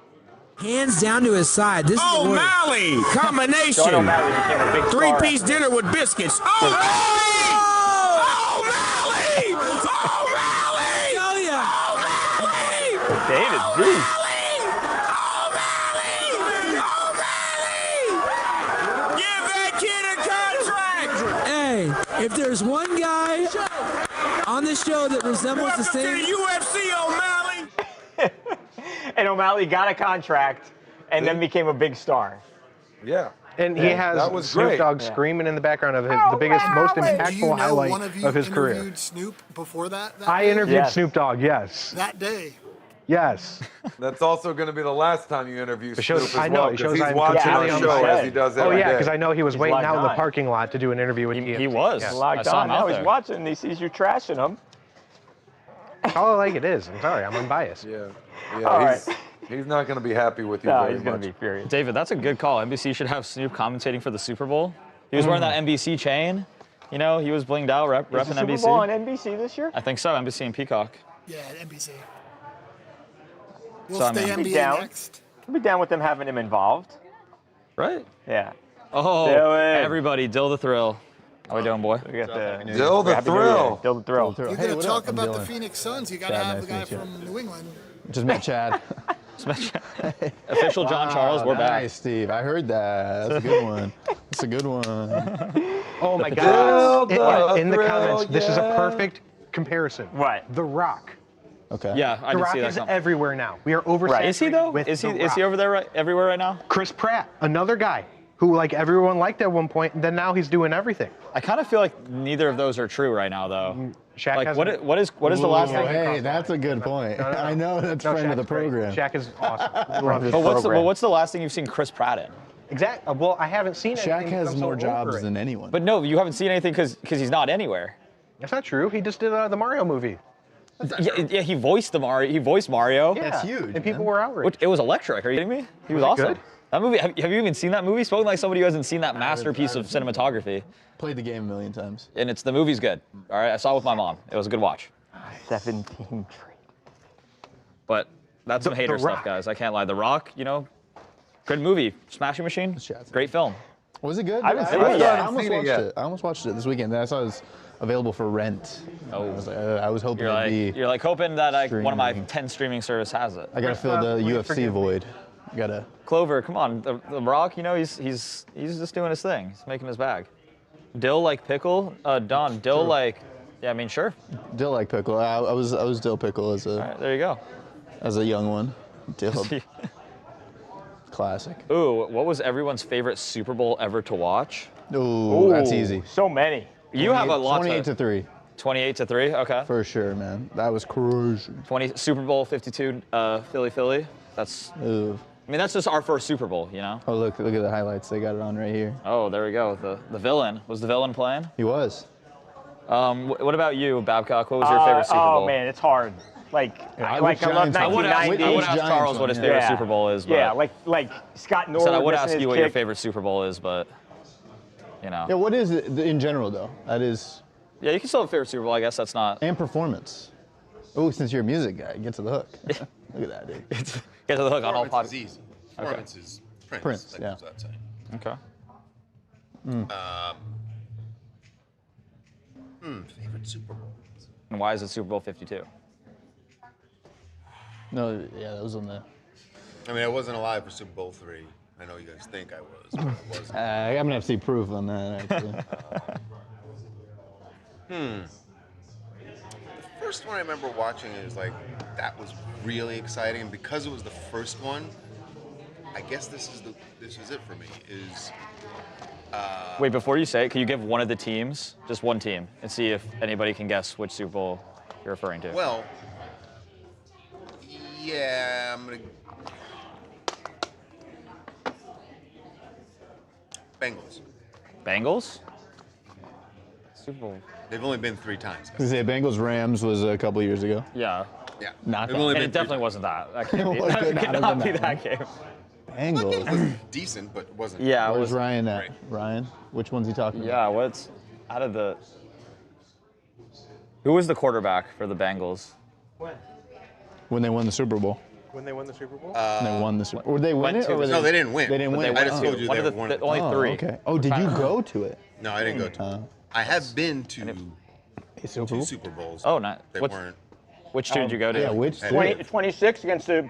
K: Hands down to his side. This is
J: O'Malley combination. Three-piece dinner with biscuits. O'Malley! O'Malley! O'Malley!
K: Oh yeah!
J: O'Malley!
F: David, geez.
J: Give that kid a contract!
K: Hey, if there's one guy on this show that resembles the same.
J: Welcome to the UFC, O'Malley!
F: And O'Malley got a contract and then became a big star.
D: Yeah.
C: And he has Snoop Dogg screaming in the background of the biggest, most impactful highlight of his career.
G: You interviewed Snoop before that
C: I
G: day?
C: interviewed Snoop Dogg, yes.
G: That day.
C: Yes.
D: That's also going to be the last time you interview Snoop as
C: I know,
D: well,
C: it shows
D: he's
C: I'm
D: watching our
C: completely
D: show
C: on
D: as he does every day.
C: Oh yeah, because I know he was waiting out in the
F: on.
C: parking lot to do an interview with TMZ.
A: He was.
C: Yes.
F: Logged on. Now he's watching. He sees you trashing him.
C: Call it like it is. I'm sorry, I'm unbiased.
D: Yeah, he's not going to be happy with you very
F: he's going
D: much.
F: to be furious.
A: David, that's a good call. NBC should have Snoop commentating for the Super Bowl. He was wearing that NBC chain. You know, he was blinged out, repping
F: Is the
A: NBC.
F: Super Bowl on NBC this year?
A: I think so, NBC and Peacock.
G: Yeah, at NBC. We'll
A: So, I
G: stay
A: mean-
G: NBA next.
F: I'd be down with them having him involved.
A: Right?
F: Yeah.
A: Oh,
F: Do it.
A: everybody, Dill the Thrill. How we doing, boy?
F: We got the
D: Dill the Thrill.
F: Dill the Thrill.
G: You're
L: Hey,
G: going
L: what
G: to talk
L: up? I'm
G: about the
L: Dylan.
G: Phoenix Suns. You got to
L: Chad,
G: have the
L: nice
G: guy
L: to meet you.
G: from New England.
L: Just met Chad.
A: Official John Charles, we're back.
L: Nice, Steve. I heard that. That's a good one. That's a good one.
C: Oh my
D: Thrill,
C: God.
D: the
C: In the
D: thrill,
C: comments, this is a
D: yeah.
C: perfect comparison.
F: What?
C: The Rock.
L: Okay.
A: Yeah, I
C: The
A: did
C: Rock
A: see that.
C: is everywhere now. We are oversaturated
A: Is he though?
C: with
A: Is he
C: The
A: is he
C: Rock.
A: over there everywhere right now?
C: Chris Pratt, another guy who like everyone liked at one point, and then now he's doing everything.
A: I kind of feel like neither of those are true right now, though.
C: Shaq
A: Like,
C: has
A: what is the last
L: Ooh,
A: thing?
L: Hey, that's a good point. I know that's friend of the
C: Shaq's great.
L: program.
C: Shaq is awesome. We love his
A: But
C: program.
A: what's the last thing you've seen Chris Pratt in?
C: Exactly. Well, I haven't seen
L: Shaq
C: anything
L: has
C: because I'm
L: more
C: so
L: jobs
C: over it.
L: than anyone.
A: But no, you haven't seen anything because he's not anywhere.
C: That's not true. He just did the Mario movie.
A: Yeah, he voiced the Mario. He voiced Mario.
F: Yeah,
L: That's huge,
F: and people
L: man.
F: were outraged.
A: It was electric. Are you kidding me? He was
C: it
A: awesome.
C: good?
A: That movie. Have you even seen that movie? Spoken like somebody who hasn't seen that masterpiece of cinematography.
L: Played the game a million times.
A: And the movie's good. All right, I saw it with my mom. It was a good watch.
F: 17 trade.
A: But that's some hater stuff, guys. I can't lie. The Rock, good movie. Smashing Machine, great film.
L: Was it good?
F: I haven't seen it
L: I
F: yet.
L: almost watched it. I almost watched it this weekend. Then I saw it was available for rent.
A: Oh.
L: I was hoping it'd be.
A: You're like hoping that one of my
L: streaming.
A: 10 streaming service has it.
L: I gotta fill the UFC void. Gotta.
A: Clover, come on. The Rock, he's just doing his thing. He's making his bag. Dill like pickle. Don, dill like. Yeah, I mean, sure.
L: Dill like pickle. I was dill pickle as
A: All right, there you go.
L: a young one. Dill. Classic.
A: Ooh, what was everyone's favorite Super Bowl ever to watch?
L: Ooh, that's easy.
F: So many.
A: You have a lot.
L: 28-3.
A: 28-3. Okay.
L: For sure, man. That was crazy.
A: 20 Super Bowl 52. Philly. That's.
L: Ooh.
A: I mean, that's just our first Super Bowl,
L: Oh, look at the highlights. They got it on right here.
A: Oh, there we go. The villain. Was the villain playing?
L: He was.
A: What about you, Babcock? What was your favorite Super Bowl?
F: Oh man, it's hard. I love
A: I would
F: 1990.
A: ask Charles what his favorite Super Bowl is. But
F: Yeah, like Scott Norwood.
A: I would
F: missing
A: ask
F: his
A: you what your
F: kick.
A: favorite Super Bowl is, but
L: Yeah, what is it in general though? That is.
A: Yeah, you can still have a favorite Super Bowl. I guess that's not.
L: And performance. Oh, since you're a music guy, get to the hook. Look at that, dude.
A: Get to the hook on all
M: Performance
A: podcasts.
M: is easy. Performance is Prince.
L: Prince,
M: That
L: yeah.
M: goes without saying.
A: Okay.
M: Favorite Super Bowl.
A: And why is it Super Bowl 52?
L: No, yeah, that was on the.
M: I mean, I wasn't alive for Super Bowl 3. I know you guys think I was, but I wasn't.
L: I'm gonna have to see proof on that, actually.
M: The first one I remember watching is like, that was really exciting. And because it was the first one, I guess this is it for me, is
A: Wait, before you say it, can you give one of the teams, just one team, and see if anybody can guess which Super Bowl you're referring to?
M: well, yeah, I'm gonna Bengals.
A: Bengals? Super Bowl.
M: They've only been 3 times.
L: I was gonna say Bengals Rams was a couple years ago.
A: Yeah.
M: Yeah.
L: Not
M: They've
L: that.
M: only
A: And
M: been
A: it definitely
M: 3
A: wasn't that. That can't be,
L: It
A: that
L: could not have
A: cannot
L: been
A: be
L: that
A: that game.
M: Well, it
L: Bengals.
M: was decent, but it wasn't.
A: Yeah, it
L: Where's
A: was.
L: Ryan at?
M: Right.
L: Ryan? Which one's he talking about?
A: Yeah, what's out of the. Who was the quarterback for the Bengals?
L: When they won the Super Bowl.
C: When they won the Super Bowl?
L: When they won the Super Bowl. Did they win
A: went
L: it?
A: to
L: Or were
A: the-
M: No, they didn't win.
L: They didn't
A: But
L: win.
A: they
M: I
A: went
M: just
A: to
M: told you
A: one
M: they
A: of the,
M: won.
A: only
L: Oh,
A: 3.
L: okay. Oh, did you go to it?
M: No, I didn't go to. I have been to
L: A Super
M: 2
L: Bowl?
M: Super Bowls.
A: Oh, not.
M: They
A: Which,
M: weren't.
A: which two did you go to?
L: Yeah, which?
F: 26 against the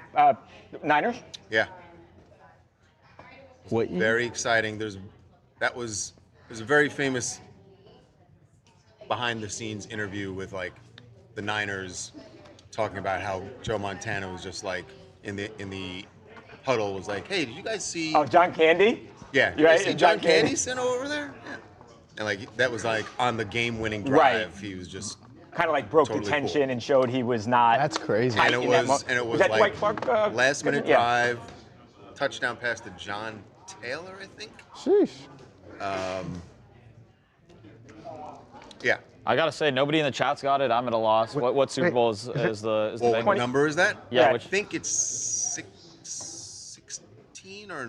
F: Niners.
M: Yeah.
L: What year?
M: Very exciting. There's a very famous behind the scenes interview with like the Niners talking about how Joe Montana was just like in the huddle was like, hey, did you guys see?
F: Oh, John Candy.
M: Yeah, did you
F: Right,
M: guys see
F: John
M: John Candy
F: Candy.
M: sent over there? Yeah. And like that was like on the game-winning drive.
F: Right.
M: He was just
F: Kind of like broke
M: Totally
F: the tension
M: cool.
F: and showed he was not.
L: That's crazy.
M: and it
F: in that
M: was
F: was that
M: like
F: Dwight Clark,
M: last minute
F: yeah.
M: drive, touchdown pass to John Taylor, I think.
L: Sheesh.
M: Yeah.
A: I gotta say, nobody in the chat's got it. I'm at a loss. What Super Bowl is the
M: Well,
A: Bengals?
M: what number is that?
A: Yeah,
M: I
A: which-
M: think it's 16 or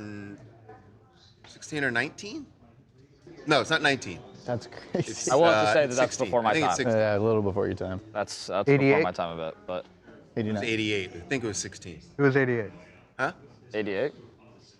M: 19. No, it's not 19.
L: That's crazy.
M: It's,
A: I will have to say that
M: it's
A: that's
M: 16.
A: before my
M: I think
A: time.
M: it's 16.
L: Yeah, a little before your time.
A: That's
C: 88?
A: before my time a bit, but
M: It was
L: 89.
M: 88. I think it was 16.
C: It was 88.
M: Huh?
A: 88.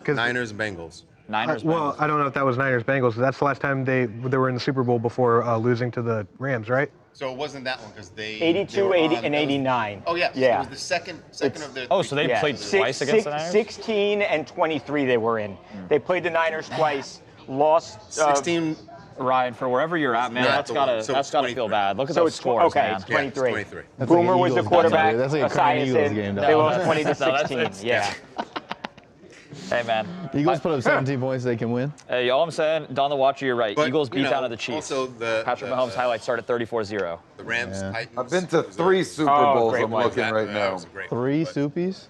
M: Niners and Bengals.
A: Niners.
C: Well,
A: Bengals.
C: I don't know if that was Niners Bengals. That's the last time they were in the Super Bowl before losing to the Rams, right?
M: So it wasn't that one because they
F: 82,
M: were
F: 80,
M: on-
F: and
M: that was-
F: 89.
M: Oh yeah. So
F: Yeah.
M: it was the second of their.
A: Oh, so they
F: Yeah.
A: played twice against the Niners?
F: 16 and 23 they were in. They played the Niners twice, lost.
M: 16.
A: Ryan, for wherever you're at, man,
M: Not
A: that's
M: the
A: gotta
M: one. So
A: that's
M: it's
A: gotta feel
M: 23.
A: bad. Look at
F: So
A: those
F: it's
A: scores,
F: okay,
A: man.
F: it's 23.
M: 23.
L: That's like
F: Boomer
L: an
F: was the
L: Eagles game.
F: quarterback.
L: That's like a current Eagles
F: Esiason,
L: game.
F: they lost
A: No,
F: 20 to
A: that's-
F: 16. Yeah.
A: Hey, man.
L: Eagles put up 17 points. They can win.
A: Hey, all I'm saying, Don the Watcher, you're right.
M: But,
A: Eagles
M: you
A: beat
M: know,
A: down to the Chiefs.
M: also
A: Patrick Mahomes highlights start at 34-0.
M: The Rams.
L: Yeah.
M: Titans
D: I've been to
M: was
D: 3 Super
F: Oh,
D: Bowls.
F: great
D: I'm
F: one.
D: looking right
M: that
D: now.
M: was a great
L: 3
M: one,
L: Soupies.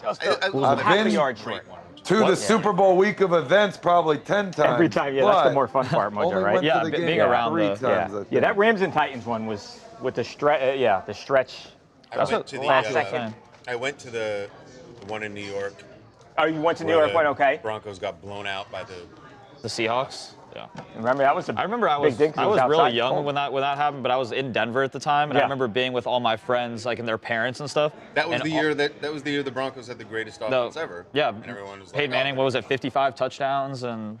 F: Just
M: but
D: I've
F: half a
D: been-
F: yard
M: great
F: short.
M: one.
D: To the Super Bowl week of events probably 10 times.
F: Every time, yeah, that's the
D: but
F: more fun part, Mojo,
D: only
F: right?
D: went
A: Yeah,
D: to the
A: being
D: game
A: around
D: 3
A: the-
D: times,
F: Yeah,
D: I think.
F: yeah, that Rams and Titans one was with the stretch. The stretch
M: I went to the one in New York.
F: Oh, you went to New York one, okay.
M: Broncos got blown out by
A: the Seahawks. Yeah.
F: Remember that was a
A: I remember I was really young when that happened, but I was in Denver at the time, and I remember being with all my friends, like, and their parents and stuff.
M: That was the year the Broncos had the greatest offense ever.
A: Yeah.
M: And everyone was like,
A: Peyton Manning, what was it, 55 touchdowns and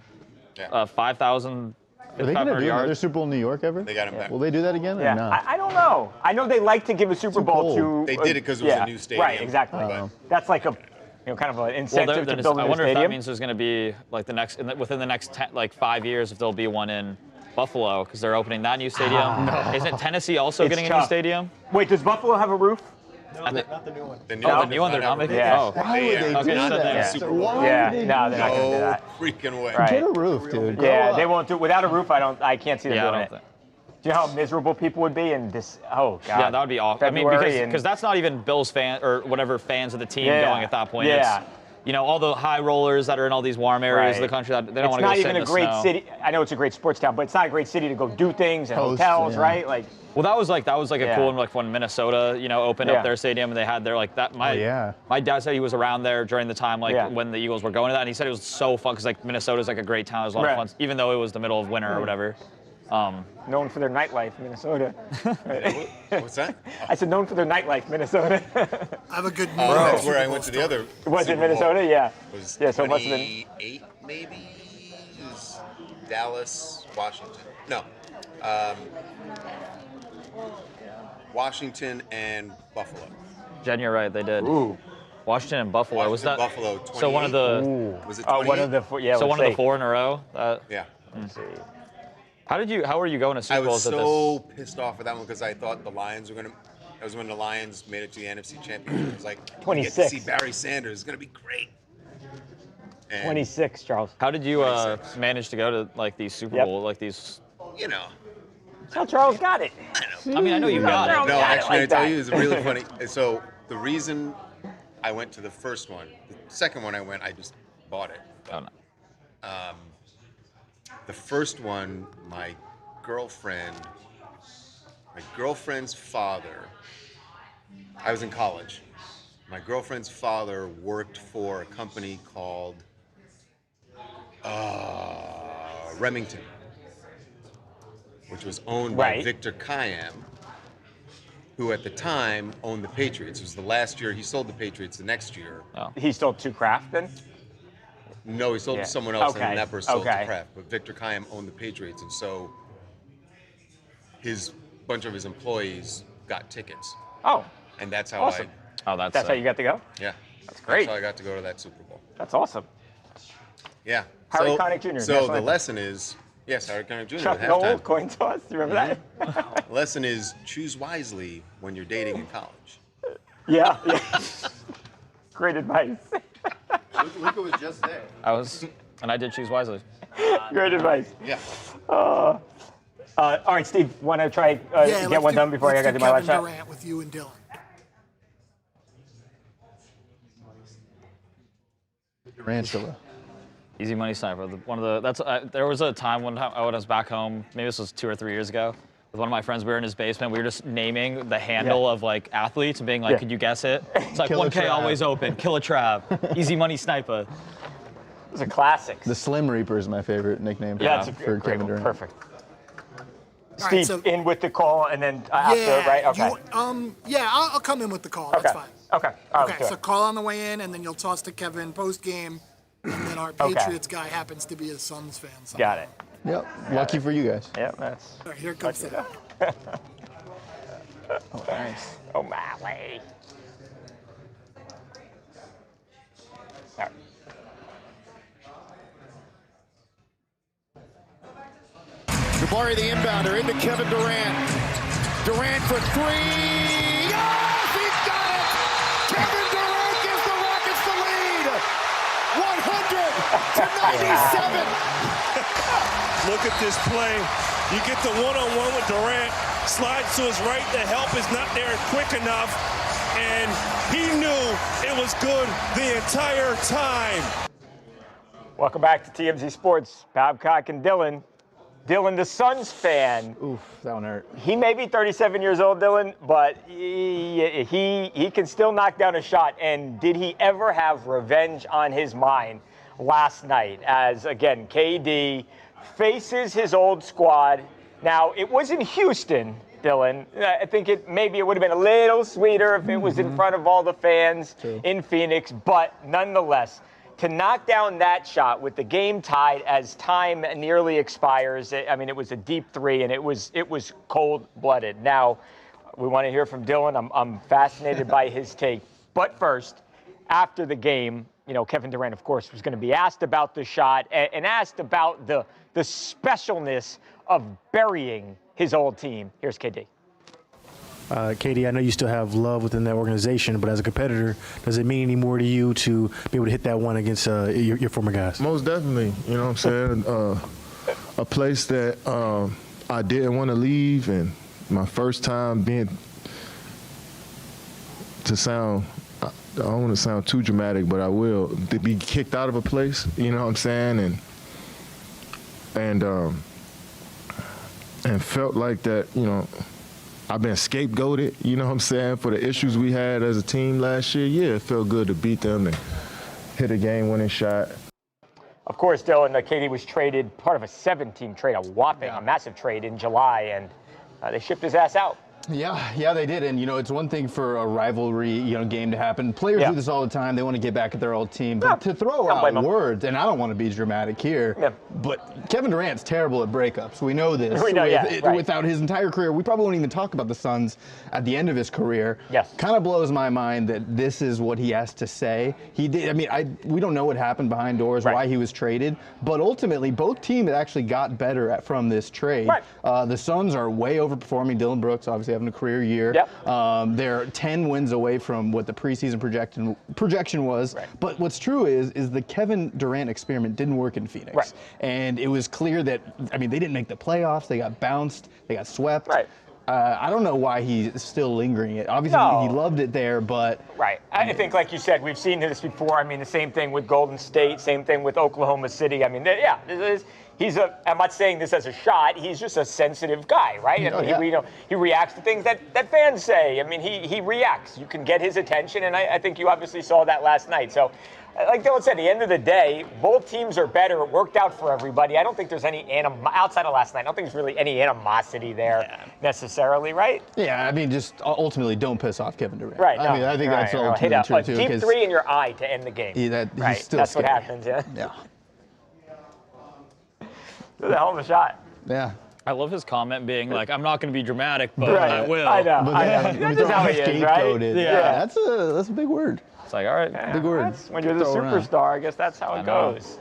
A: 5,000.
L: Are they going to do another Super Bowl in New York ever?
M: They got him back.
L: Will they do that again or not?
F: I don't know. I know they like to give a Super Bowl to.
M: They did it because it was a new stadium.
F: Right, exactly. That's like a kind of an incentive to build a new stadium.
A: I wonder if that means there's going to be like within the next 5 years, if there'll be one in Buffalo because they're opening that new stadium. Isn't Tennessee also getting a new stadium?
F: Wait, does Buffalo have a roof?
C: No, not the new one.
M: The
A: new one they're not making.
F: Yeah.
L: Why would they do that?
F: Yeah, no, they're not going to do that.
M: Freaking way.
L: Get a roof, dude.
F: Yeah, they won't do it. Without a roof, I can't see them doing it.
A: Think.
F: Do you know how miserable people would be in this? Oh, God.
A: Yeah, that would be awful. I mean, because that's not even Bills fan or whatever fans of the team going at that point.
F: Yeah.
A: It's, all the high rollers that are in all these warm areas of the country that they don't want to go sit in the snow.
F: It's not even a great city. I know it's a great sports town, but it's not a great city to go do things and hotels, right? Like.
A: Well, that was like a cool one, like when Minnesota, opened up their stadium and they had their like that. My dad said he was around there during the time when the Eagles were going to that, and he said it was so fun because like Minnesota's like a great town. It was a lot of fun, even though it was the middle of winter or whatever.
F: Known for their nightlife, Minnesota.
M: What's that?
F: I said known for their nightlife, Minnesota.
G: I have a good
M: news. That's where I went to the other.
F: Was it Minnesota? Yeah.
M: Yeah,
F: so it must have been
M: 28 maybe. It was Dallas, Washington. No. Washington and Buffalo.
A: Jen, you're right. They did.
F: Ooh.
A: Washington and Buffalo. Was that
M: Buffalo? 28?
A: So one of the.
M: Was it 28?
F: One of the
A: so one of the 4 in a row.
M: Yeah.
A: Let's see. How were you going to Super Bowls?
M: I was so pissed off with that one because I thought the Lions were gonna. That was when the Lions made it to the NFC Championship. It was like
F: 26.
M: Get to see Barry Sanders. It's gonna be great. And
F: 26, Charles.
A: How did you manage to go to like these Super Bowl, like these?
F: That's how Charles got it.
A: I mean, I know you got it.
M: No, actually, I tell you, it's really funny. So the reason I went to the first one, the second one I just bought it.
A: Oh, no.
M: The first one, my girlfriend's father, I was in college. My girlfriend's father worked for a company called Remington, which was owned by Victor Kiam, who at the time owned the Patriots. It was the last year he sold the Patriots. The next year,
F: he sold to Kraft then.
M: No, he sold to someone else, and then that person sold to Kraft. But Victor Kiam owned the Patriots, and so his bunch of his employees got tickets.
F: Oh,
M: and that's how
F: awesome. That's how you got to go.
M: Yeah,
F: that's great.
M: That's how I got to go to that Super Bowl.
F: That's awesome.
M: Yeah.
F: Harry Connick Jr.
M: So the lesson is, yes, Harry Connick Jr.
F: Chuck Noll, coin toss. Do you remember that?
M: The lesson is choose wisely when you're dating in college.
F: Yeah. Great advice.
L: Luca was just there.
A: And I did choose wisely.
F: Great advice.
M: Yeah.
F: All right, Steve, want to try get one done before I got to do my last shot?
G: Durant with you and Dylan.
L: Durant
A: Easy money sniper. There was a time when I was back home. Maybe this was 2 or 3 years ago. With one of my friends, we were in his basement. We were just naming the handle of like athletes and being like, "Could you guess it?" It's like 1K always open. Kill a Trav. Easy money sniper.
F: Those are classics.
L: The Slim Reaper is my favorite nickname.
F: Yeah, it's
L: for Kevin Durant.
F: Perfect. Steve, in with the call, and then after, right? Okay.
G: I'll come in with the call. That's fine.
F: Okay.
G: Okay. So call on the way in, and then you'll toss to Kevin post game, and then our Patriots guy happens to be a Suns fan.
F: Got it.
L: Yep. Lucky for you guys.
F: Yep. That's.
G: All right, here comes it.
L: Oh, nice.
F: O'Malley. All right.
N: Jabari the inbounder into Kevin Durant. Durant for 3. Yes, he got it! Kevin Durant gives the Rockets the lead. 100-97.
J: Look at this play. You get the one-on-one with Durant, slides to his right, the help is not there quick enough, and he knew it was good the entire time.
F: Welcome back to TMZ Sports. Babcock and Dylan. Dylan, the Suns fan.
L: Oof, that one hurt.
F: He may be 37 years old, Dylan, but he can still knock down a shot. And did he ever have revenge on his mind last night? As, again, KD faces his old squad. Now, it was in Houston, Dylan. I think maybe it would have been a little sweeter if it was in front of all the fans in Phoenix, but nonetheless, to knock down that shot with the game tied as time nearly expires, I mean, it was a deep three, and it was cold-blooded. Now, we want to hear from Dylan. I'm fascinated by his take. But first, after the game, you know, Kevin Durant, of course, was going to be asked about the shot and asked about the specialness of burying his old team. Here's KD.
O: KD, I know you still have love within that organization, but as a competitor, does it mean any more to you to be able to hit that one against your former guys?
I: Most definitely. You know what I'm saying? A place that I didn't want to leave, and my first time being to sound, I don't want to sound too dramatic, but I will, to be kicked out of a place, you know what I'm saying? And felt like that, you know, I've been scapegoated, you know what I'm saying, for the issues we had as a team last year. Yeah, it felt good to beat them and hit a game-winning shot.
F: Of course, Dylan, KD was traded, part of a 7-team trade, a massive trade in July, and they shipped his ass out.
L: Yeah, they did. And, you know, it's one thing for a rivalry, you know, game to happen. Players do this all the time. They want to get back at their old team. But to throw out words, and I don't want to be dramatic here, but Kevin Durant's terrible at breakups. We know this.
F: We know,
L: Without his entire career, we probably won't even talk about the Suns at the end of his career.
F: Yes.
L: Kind of blows my mind that this is what he has to say. He did. I mean, we don't know what happened behind doors, why he was traded. But ultimately, both teams actually got better from this trade. The Suns are way overperforming. Dylan Brooks, obviously, having a career year. They're 10 wins away from what the preseason projection was. But what's true is the Kevin Durant experiment didn't work in Phoenix. And it was clear that, I mean, they didn't make the playoffs. They got bounced. They got swept. I don't know why he's still lingering it. Obviously, he loved it there, but...
F: I think, like you said, we've seen this before. I mean, the same thing with Golden State, same thing with Oklahoma City. I mean, I'm not saying this as a shot. He's just a sensitive guy, right? And he reacts to things that fans say. I mean, he reacts. You can get his attention, and I think you obviously saw that last night. So, like Dylan said, at the end of the day, both teams are better. It worked out for everybody. I don't think there's any outside of last night. I don't think there's really any animosity there necessarily, right?
L: Yeah, I mean, just ultimately don't piss off Kevin Durant.
F: I
L: mean, I think that's ultimately true too.
F: Deep three in your eye to end the game.
L: He's still
F: That's
L: scary.
F: what happens. Yeah.
L: Yeah.
F: It was a hell of a shot.
L: Yeah.
A: I love his comment being like, I'm not going to be dramatic, but I will.
F: I know.
L: That's just how he is, right?
A: Yeah.
L: That's a big word.
A: It's like, all right.
L: Big word.
F: When you're the superstar, I guess that's how it goes.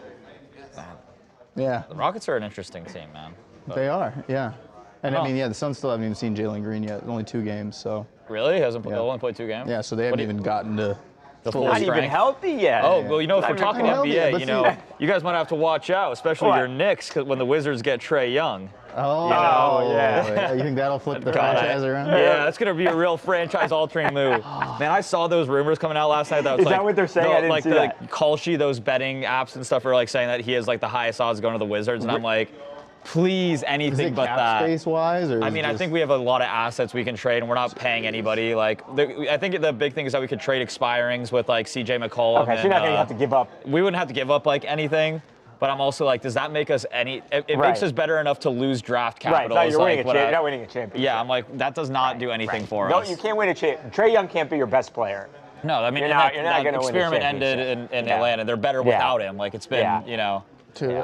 L: Yeah.
A: The Rockets are an interesting team, man.
L: They are, yeah. And I mean, the Suns still haven't even seen Jalen Green yet. Only 2 games, so.
A: Really? He hasn't only played 2 games?
L: Yeah, so they haven't even gotten to
A: full
F: Not
A: strength.
F: even healthy yet.
A: Oh, well, you know, if we're talking NBA,
L: you know,
A: you guys might have to watch out, especially your Knicks, because when the Wizards get Trae Young.
L: Oh, yeah. You think that'll flip the franchise around?
A: Yeah, that's going to be a real franchise-altering move. Man, I saw those rumors coming out last night. That was
F: Is that what they're saying? I didn't see that.
A: Kalshi, those betting apps and stuff are like saying that he has like the highest odds going to the Wizards, and I'm like, please, anything but that.
L: Space-wise, or
A: I mean, I think we have a lot of assets we can trade, and we're not paying anybody. Like, I think the big thing is that we could trade expirings with like CJ McCollum.
F: Okay, so you're not going to have to give up.
A: We wouldn't have to give up like anything. But I'm also like, does that make us any? It makes us better enough to lose draft capital.
F: Right, no, you're not winning a championship.
A: Yeah, I'm like, that does not do anything for us.
F: No, you can't win a championship. Trae Young can't be your best player.
A: No, I mean,
F: you're not going to win a
A: experiment ended in Atlanta. They're better without him. Like, it's been, you know.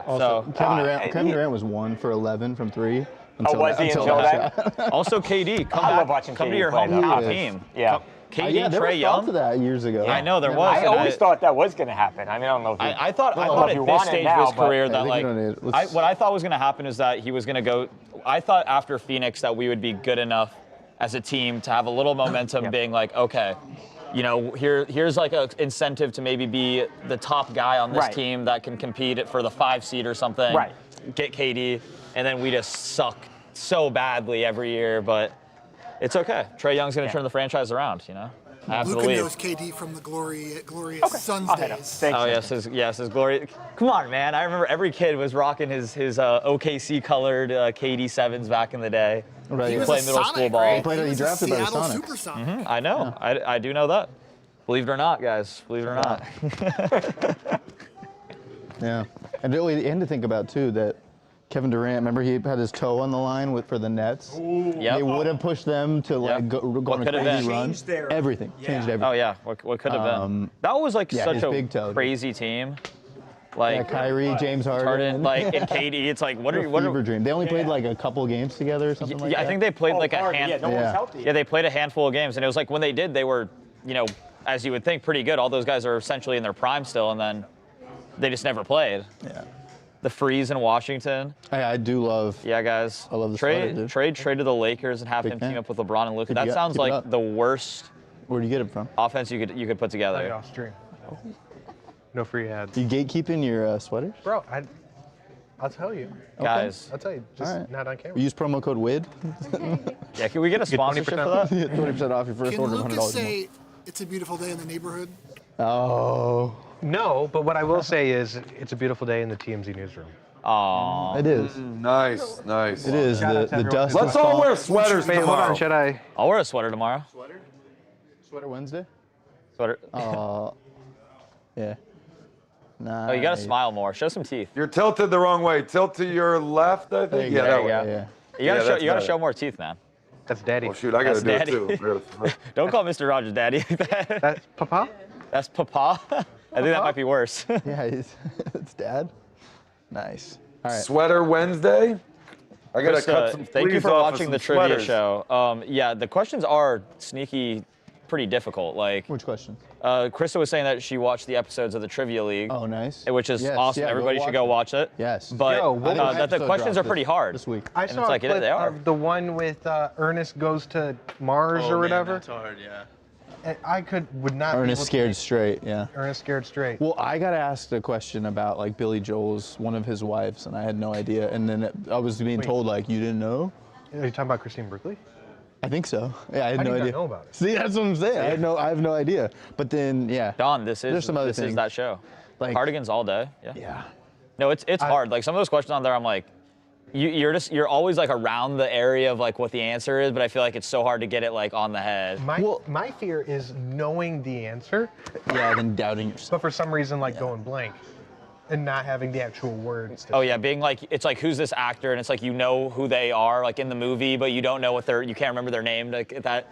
L: Also, Kevin Durant was 1 for 11 from 3.
F: Was he until that?
A: Also, KD, come to your hometown team.
F: Yeah.
A: KD,
L: there
A: Trae
L: was
A: Young.
L: To that years ago.
A: I know there was.
F: I always thought that was going to happen. I mean, I don't know if
A: I thought at this stage of his career that what I thought was going to happen is that he was going to go. I thought after Phoenix that we would be good enough as a team to have a little momentum, being like, okay, you know, here's like an incentive to maybe be the top guy on this team that can compete for the 5 seed or something.
F: Right.
A: Get KD, and then we just suck so badly every year, but. It's okay. Trae Young's going to turn the franchise around, you know?
G: Luka knows KD from the glorious Suns days.
A: Oh yes, his glory. Come on, man! I remember every kid was rocking his OKC colored KD 7s back in the day.
L: Right.
A: He
L: was
A: played middle school ball.
L: He drafted by the Sonics.
G: Supersonic.
A: I know. Yeah. I do know that. Believe it or not, guys. Believe it or not.
L: Yeah, and to think about too that Kevin Durant, remember he had his toe on the line for the Nets.
A: Yep.
L: They would have pushed them to like go on a crazy run. Everything changed everything.
A: Oh yeah, what could have been? That was like such a crazy team. Like
L: Kyrie, James Harden,
A: like and KD. It's like what
L: fever dream. They only played like a couple games together or something like that.
A: Yeah, I think they played like a handful.
F: Yeah, no one's healthy.
A: Yeah, they played a handful of games, and it was like when they did, they were, as you would think, pretty good. All those guys are essentially in their prime still, and then they just never played.
L: Yeah.
A: The freeze in Washington.
L: I do love.
A: Yeah, guys.
L: I love the
A: trade to the Lakers and have him team up with LeBron and Luka. That sounds like the worst.
L: Where'd you get it from?
A: Offense you could put together.
C: Playoff stream. No free ads.
L: You gatekeeping your sweaters?
C: Bro, I'll tell you.
A: Guys.
C: I'll tell you. Just not on camera.
L: Use promo code WID.
A: Yeah, can we get a sponsorship for that?
L: 20% off your first order of $100
G: Can Lucas say it's a beautiful day in the neighborhood?
L: Oh.
C: No, but what I will say is it's a beautiful day in the TMZ newsroom.
A: Aww.
L: It is.
D: Nice.
L: It is. The dust.
D: Let's all wear sweaters
C: Hold
D: tomorrow.
C: on, should I?
A: I'll wear a sweater tomorrow.
L: Sweater Wednesday?
A: Sweater.
L: Yeah. Nice.
A: Oh, you gotta smile more. Show some teeth.
D: You're tilted the wrong way. Tilt to your left, I think.
A: Yeah,
D: that way.
A: Yeah. You gotta show more teeth, man.
C: That's daddy.
D: Oh shoot, I gotta do it too.
A: Don't call Mr. Rogers daddy.
C: That's Papa?
A: That's Papa? I think that might be worse.
L: Yeah, it's dad. Nice. All right.
D: Sweater Wednesday. I gotta cut some.
A: Thank you for
D: off
A: watching
D: of
A: the
D: some
A: trivia
D: sweaters.
A: show. Yeah, the questions are sneaky, pretty difficult. Like
L: which question?
A: Krista was saying that she watched the episodes of the Trivia League.
L: Oh, nice.
A: Which is
L: Yes,
A: awesome.
L: yeah,
A: Everybody should go watch it.
L: Yes.
A: But the questions are pretty hard.
L: This week.
C: I saw a clip of the one with Ernest goes to Mars or whatever.
B: That's hard, yeah.
C: And I would not.
L: Ernest Scared Straight, yeah.
C: Ernest Scared Straight.
L: Well, I got asked a question about like Billy Joel's one of his wives, and I had no idea. And then I was being told like, you didn't know?
C: Are you talking about Christine Brinkley?
L: I think so. Yeah, I had
C: How
L: no
C: do you
L: idea.
C: not know about it?
L: See, that's what I'm saying. I have no idea. But then, yeah.
A: Don,
L: there's some other
A: this
L: things.
A: is that show.
L: Like
A: Cardigans all day. Yeah.
L: Yeah.
A: No, it's hard. Like some of those questions on there, I'm like, you're always like around the area of like what the answer is, but I feel like it's so hard to get it like on the head.
C: My fear is knowing the answer.
L: Yeah, then doubting yourself.
C: But for some reason, like going blank and not having the actual words.
A: Oh yeah, being like, it's like who's this actor, and it's like you know who they are like in the movie, but you don't know what you can't remember their name. Like that's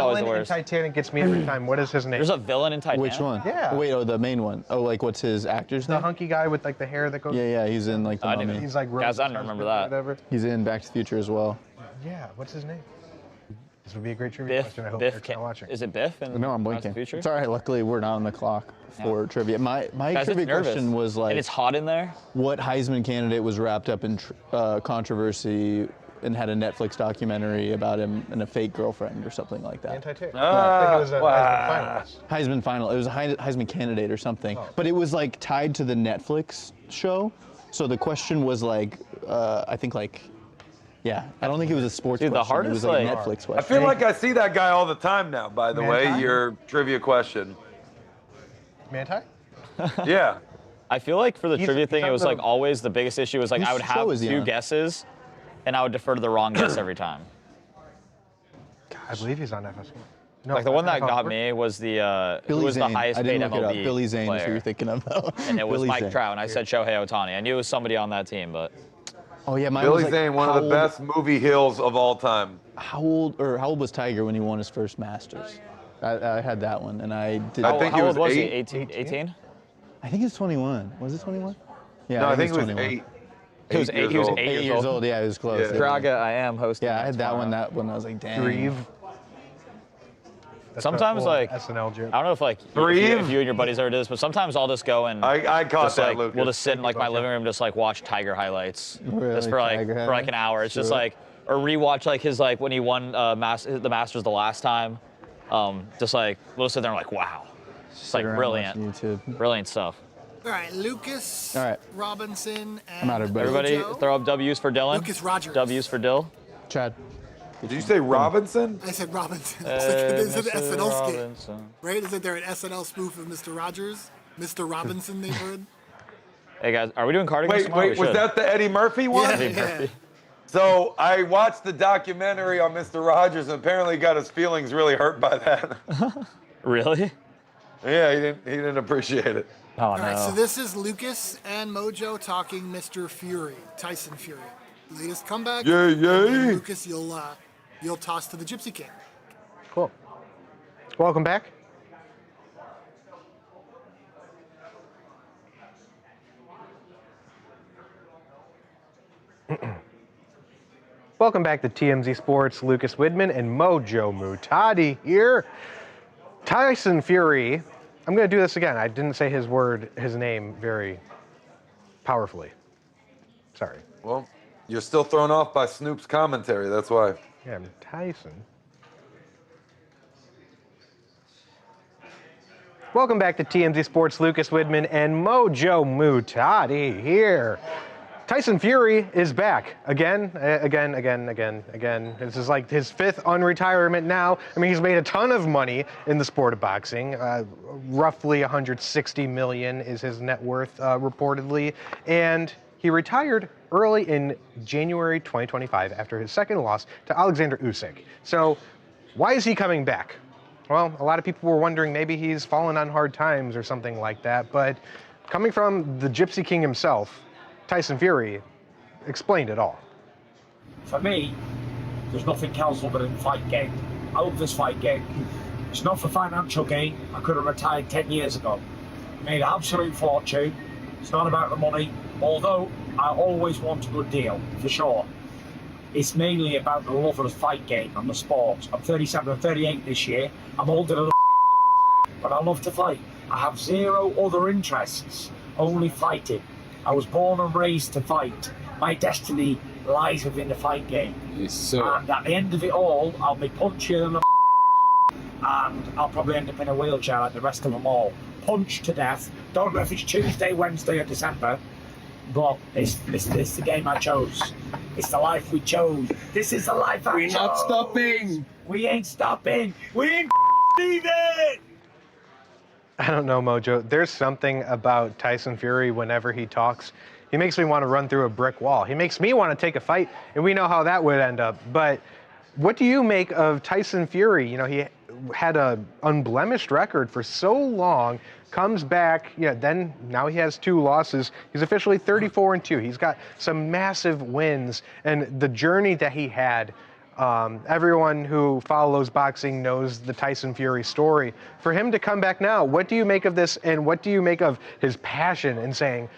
A: always the
C: In
A: worst.
C: Titanic gets me every time. What is his name?
A: There's a villain in Titanic.
L: Which one?
C: Yeah.
L: Wait, the main one. Oh, like what's his actor's
C: The
L: name?
C: hunky guy with like the hair that goes.
L: Yeah, he's in like the Mummy.
C: He's like
A: Guys, I don't remember that.
C: Whatever.
L: He's in Back to the Future as well.
C: Yeah, what's his name? This would be a great trivia question. I hope Eric's not watching.
A: Is it Biff?
L: No, I'm blinking. It's all right. Luckily, we're not on the clock for trivia. My
A: Guys,
L: trivia
A: it's nervous.
L: question was like,
A: and it's hot in there.
L: What Heisman candidate was wrapped up in controversy and had a Netflix documentary about him and a fake girlfriend or something like that?
C: I think it was a Heisman finalist.
L: Heisman final. It was a Heisman candidate or something. But it was like tied to the Netflix show. So the question was like, I think like. Yeah, I don't think it was a sports question.
A: The hardest,
L: it was like a Netflix question.
D: I feel like I see that guy all the time now, by the way, your trivia question.
C: Manti?
D: Yeah.
A: I feel like for the trivia thing, it was like always the biggest issue was like I would have two guesses, and I would defer to the wrong guess every time.
C: God, I believe he's on FS1. No,
A: like the one that got me was the who was the highest paid MLB
L: Billy Zane
A: player.
L: is who you're thinking of.
A: And it was
L: Billy
A: Mike
L: Zane.
A: Trout, and I said Shohei Ohtani. I knew it was somebody on that team, but.
L: Oh yeah, mine
D: Billy
L: was like,
D: Zane, one of the best movie hills of all time.
L: How old was Tiger when he won his first Masters? I had that one, and I did.
D: I think
A: how
D: he
A: old
D: was
A: was he?
D: 18?
A: 18?
L: I think it's 21. Was it 21? Yeah,
D: No, I think it was
L: 21.
D: 8.
A: He was 8
L: years old. Yeah, it was close.
D: Yeah.
A: Draga, I am hosting.
L: Yeah, I had that one. That one, I was like, damn.
C: Grieve. That's
A: Sometimes
C: the
A: like
C: SNL joke.
A: I don't know if like if you and your buddies ever do this, but sometimes I'll just go and
D: I caught
A: just,
D: that,
A: like,
D: Lucas.
A: we'll just sit in like my living room, just like watch Tiger highlights,
L: Really?
A: just for like
L: Tiger
A: an hour. It's just like or rewatch like his like when he won the Masters the last time. Just like we'll sit there and like wow, it's like brilliant, brilliant stuff.
G: All right, Lucas,
L: All right.
G: Robinson, and
L: I'm out, everybody.
A: Everybody throw up W's for Dylan.
G: Lucas Rogers.
A: W's for Dill.
L: Chad.
D: Did you say Robinson?
G: I said Robinson. It's an
A: Mr.
G: SNL skit,
A: Robinson.
G: right? Isn't there an SNL spoof of Mr. Rogers? Mr. Robinson, they've heard?
A: Hey, guys, are we doing cardigans tomorrow?
D: Wait, was that the Eddie Murphy one?
G: Yeah,
A: Eddie Murphy.
D: So I watched the documentary on Mr. Rogers and apparently got his feelings really hurt by that.
A: Really?
D: Yeah, he didn't appreciate it.
A: Oh,
G: All right, so this is Lucas and Mojo talking Mr. Fury, Tyson Fury. Latest comeback.
D: Yay, yay.
G: Lucas, you'll toss to the Gypsy King.
C: Cool. Welcome back. Welcome back to TMZ Sports. Lucas Widman and Mojo Mutadi here. Tyson Fury. I'm going to do this again. I didn't say his name very powerfully. Sorry.
D: Well, you're still thrown off by Snoop's commentary. That's why.
C: Yeah, Tyson. Welcome back to TMZ Sports. Lucas Widman and Mojo Mutadi here. Tyson Fury is back again. This is like his 5th unretirement now. I mean, he's made a ton of money in the sport of boxing. Roughly 160 million is his net worth, reportedly. And he retired early in January 2025 after his second loss to Alexander Usyk. So why is he coming back? Well, a lot of people were wondering maybe he's fallen on hard times or something like that. But coming from the Gypsy King himself, Tyson Fury explained it all.
P: For me, there's nothing else other than fight game. I love this fight game. It's not for financial gain. I could have retired 10 years ago. Made an absolute fortune. It's not about the money, although I always want a good deal, for sure. It's mainly about the love of the fight game and the sport. I'm 37 and 38 this year. I'm older than but I love to fight. I have zero other interests, only fighting. I was born and raised to fight. My destiny lies within the fight game.
Q: Yes, sir.
P: And at the end of it all, I'll be punchier than and I'll probably end up in a wheelchair like the rest of them all. Punched to death. Don't know if it's Tuesday, Wednesday or December, but it's the game I chose. It's the life we chose. This is the life I chose.
Q: We're not stopping.
P: We ain't stopping. We ain't leaving.
C: I don't know, Mojo. There's something about Tyson Fury whenever he talks. He makes me want to run through a brick wall. He makes me want to take a fight, and we know how that would end up. But what do you make of Tyson Fury? You know, he had an unblemished record for so long, comes back, then now he has 2 losses. He's officially 34-2. He's got some massive wins, and the journey that he had, everyone who follows boxing knows the Tyson Fury story. For him to come back now, what do you make of this, and what do you make of his passion in saying,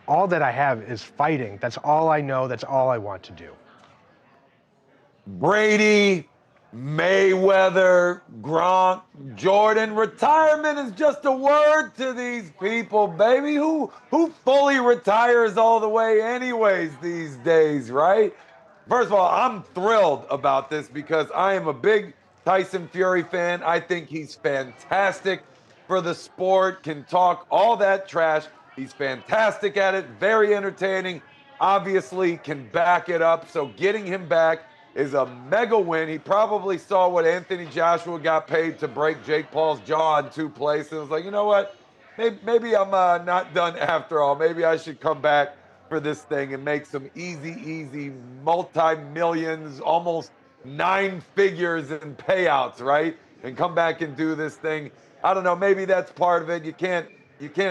C: all that I have is fighting. That's all I know. That's all I want to do.
D: Brady, Mayweather, Gronk, Jordan. Retirement is just a word to these people, baby. Who fully retires all the way anyways these days, right? First of all, I'm thrilled about this because I am a big Tyson Fury fan. I think he's fantastic for the sport, can talk all that trash. He's fantastic at it, very entertaining, obviously can back it up. So getting him back is a mega win. He probably saw what Anthony Joshua got paid to break Jake Paul's jaw in 2 places. And was like, you know what? Maybe I'm not done after all. Maybe I should come back for this thing and make some easy multi-millions, almost 9 figures in payouts, right? And come back and do this thing. I don't know, maybe that's part of it. You can't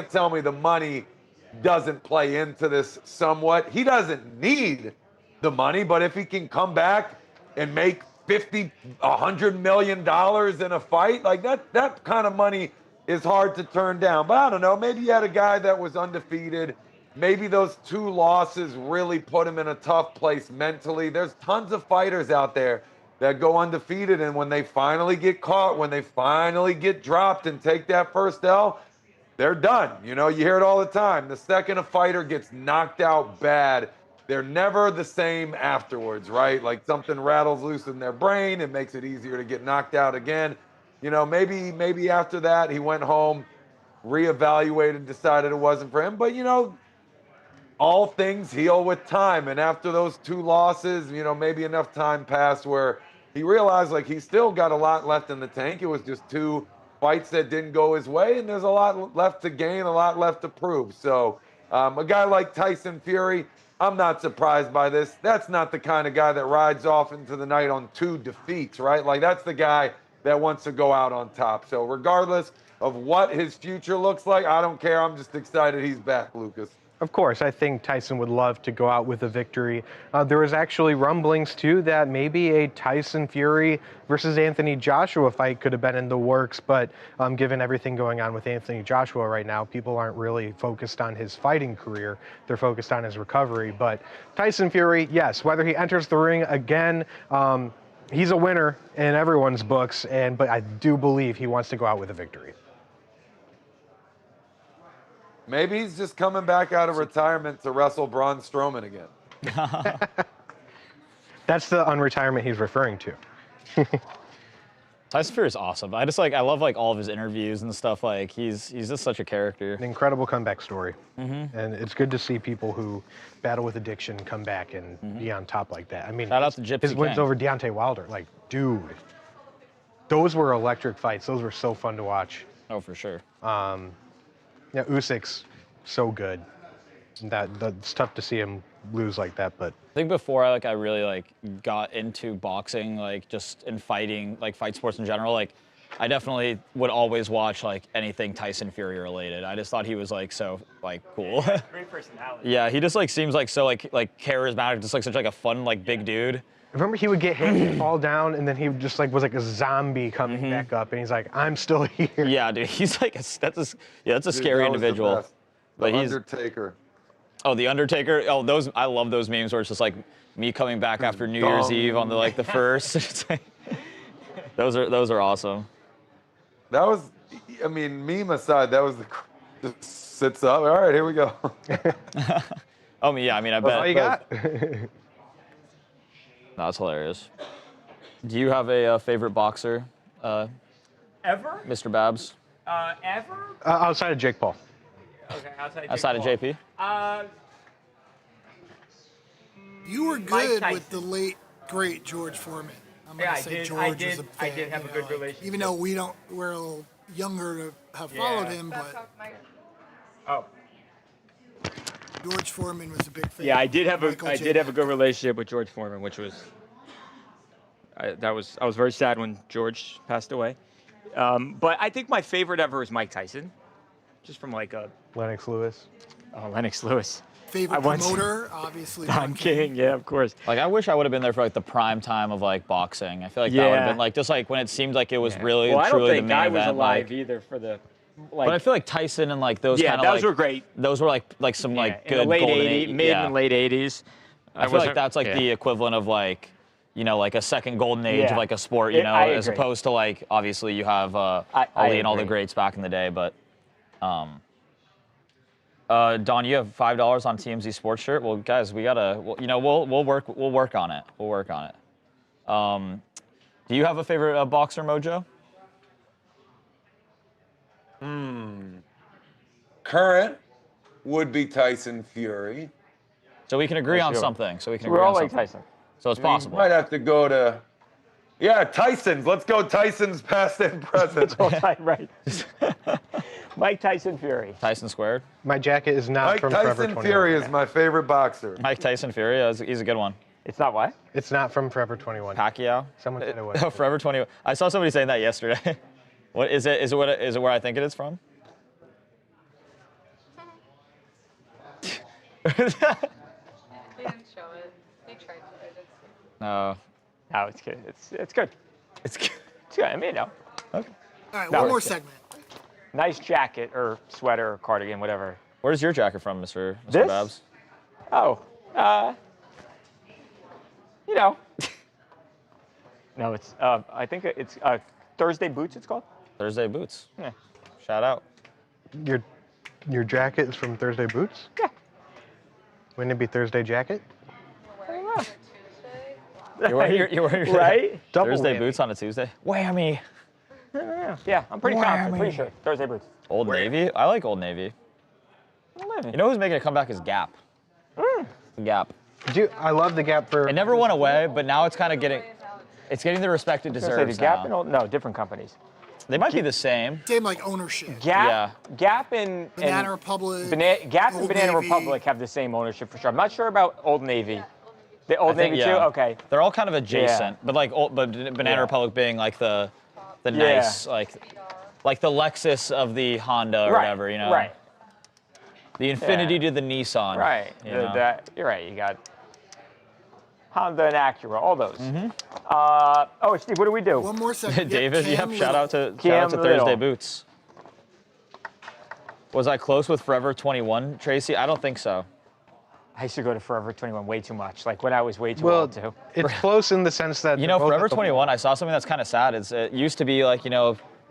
D: tell me the money doesn't play into this somewhat. He doesn't need the money, but if he can come back and make $100 million in a fight, like that kind of money is hard to turn down. But I don't know, maybe you had a guy that was undefeated. Maybe those 2 losses really put him in a tough place mentally. There's tons of fighters out there that go undefeated, and when they finally get caught, when they finally get dropped and take that first L, they're done. You know, you hear it all the time. The second a fighter gets knocked out bad, they're never the same afterwards, right? Like something rattles loose in their brain. It makes it easier to get knocked out again. You know, maybe after that he went home, reevaluated, decided it wasn't for him. But, you know, all things heal with time. And after those 2 losses, you know, maybe enough time passed where he realized like he's still got a lot left in the tank. It was just 2 fights that didn't go his way, and there's a lot left to gain, a lot left to prove. So a guy like Tyson Fury, I'm not surprised by this. That's not the kind of guy that rides off into the night on 2 defeats, right? Like that's the guy that wants to go out on top. So regardless of what his future looks like, I don't care. I'm just excited he's back, Lucas.
C: Of course, I think Tyson would love to go out with a victory. There was actually rumblings, too, that maybe a Tyson Fury versus Anthony Joshua fight could have been in the works, but given everything going on with Anthony Joshua right now, people aren't really focused on his fighting career. They're focused on his recovery. But Tyson Fury, yes, whether he enters the ring again, he's a winner in everyone's books, but I do believe he wants to go out with a victory.
D: Maybe he's just coming back out of retirement to wrestle Braun Strowman again.
C: That's the unretirement he's referring to.
A: Tyson Fury is awesome. I love like all of his interviews and stuff. Like he's just such a character.
C: An incredible comeback story.
A: Mm-hmm.
C: And it's good to see people who battle with addiction come back and be on top like that. I mean,
A: shout out to Gypsy
C: his wins
A: King.
C: over Deontay Wilder, like, dude, those were electric fights. Those were so fun to watch.
A: Oh, for sure.
C: Yeah, Usyk's so good. That's tough to see him lose like that, but
A: I think before I really got into boxing, like just in fighting, like fight sports in general, like I definitely would always watch like anything Tyson Fury related. I just thought he was like so like cool.
F: Great personality.
A: Yeah, he just like seems like so like charismatic, just like such like a fun like big dude.
C: remember he would get hit and fall down, and then he just like was like a zombie coming back up, and he's like, I'm still here.
A: Yeah, dude, he's like that's a scary individual.
D: The Undertaker.
A: Oh, the Undertaker. Oh, I love those memes where it's just like me coming back after New Year's Eve on the first. It's like, those are awesome.
D: That was, I mean, meme aside, that was just sits up. All right, here we go.
A: Oh, yeah, I mean, I bet.
C: All you got?
A: No, that's hilarious. Do you have a favorite boxer?
F: Ever?
A: Mr. Babs?
F: Ever?
C: Outside of Jake Paul.
F: Okay,
A: outside of JP?
G: You were good with the late, great George Foreman. I'm gonna say George was a fan.
F: I did have a good relationship.
G: Even though we're a little younger to have followed him, but George Foreman was a big fan.
F: Yeah, I did have a good relationship with George Foreman, which was I was very sad when George passed away. But I think my favorite ever is Mike Tyson, just from like a
C: Lennox Lewis.
F: Oh, Lennox Lewis.
G: Favorite promoter, obviously.
F: Don King, yeah, of course.
A: Like, I wish I would have been there for like the prime time of like boxing. I feel like that would have been like just like when it seemed like it was really
F: well,
A: truly the main
F: I don't think
A: event.
F: I was alive either for the.
A: But I feel like Tyson and like those kind of
F: those were great.
A: Those were like some like
F: in
A: good
F: the late
A: golden
F: 80s, mid and late 80s.
A: I feel like that's like the equivalent of like, you know, like a second golden age of like a sport, you know, as opposed to like obviously you have Ali and all the greats back in the day, but Don, you have $5 on TMZ Sports shirt. Well, guys, we gotta, we'll work on it. We'll work on it. Do you have a favorite boxer, Mojo?
D: Current would be Tyson Fury.
A: So we can agree on something.
F: We're all like Tyson.
A: So it's possible.
D: Might have to go to, Tyson's. Let's go Tyson's past and present.
F: Right. Mike Tyson Fury.
A: Tyson squared.
C: My jacket is not from Forever 21.
D: Tyson Fury is my favorite boxer.
A: Mike Tyson Fury, he's a good one.
F: It's not what?
C: It's not from Forever 21.
A: Pacquiao.
C: Someone said it was.
A: Oh, Forever 21. I saw somebody saying that yesterday. What is it? Is it where I think it is from?
E: They didn't show it. They tried to.
A: No.
F: No, it's good. It's good. It's good. I mean, no.
A: Okay.
G: All right, one more segment.
F: Nice jacket or sweater or cardigan, whatever.
A: Where's your jacket from, Mr.
F: This?
A: Babs?
F: Oh, no, it's I think it's Thursday Boots. It's called
A: Thursday Boots.
F: Yeah.
A: Shout out.
C: Your jacket is from Thursday Boots?
F: Yeah.
C: Wouldn't it be Thursday Jacket?
A: You're wearing your
F: right?
A: Thursday Boots on a Tuesday? Whammy.
F: Yeah, I'm pretty confident. Pretty sure. Thursday Boots.
A: Old Navy? I like Old Navy. You know who's making a comeback is Gap. Gap.
C: I love the Gap for.
A: It never went away, but now it's kind of getting the respect it deserves.
F: The Gap no, different companies.
A: They might be the same.
G: Same like ownership.
F: Gap and
G: Banana Republic.
F: Gap and
G: Old
F: Banana
G: Navy.
F: Republic have the same ownership for sure. I'm not sure about Old Navy. The Old Navy too. Okay.
A: They're all kind of adjacent, but Banana Republic being like the nice like the Lexus of the Honda or whatever, you know.
F: Right.
A: The Infinity to the Nissan.
F: Right. You're right. You got Honda and Acura, all those. Steve, what do we do?
G: One more second.
A: David, shout out to
F: Little.
A: Thursday Boots. Was I close with Forever 21, Tracy? I don't think so.
F: I used to go to Forever 21 way too much, like when I was way too old too.
C: It's close in the sense that
A: Forever 21. I saw something that's kind of sad. It used to be like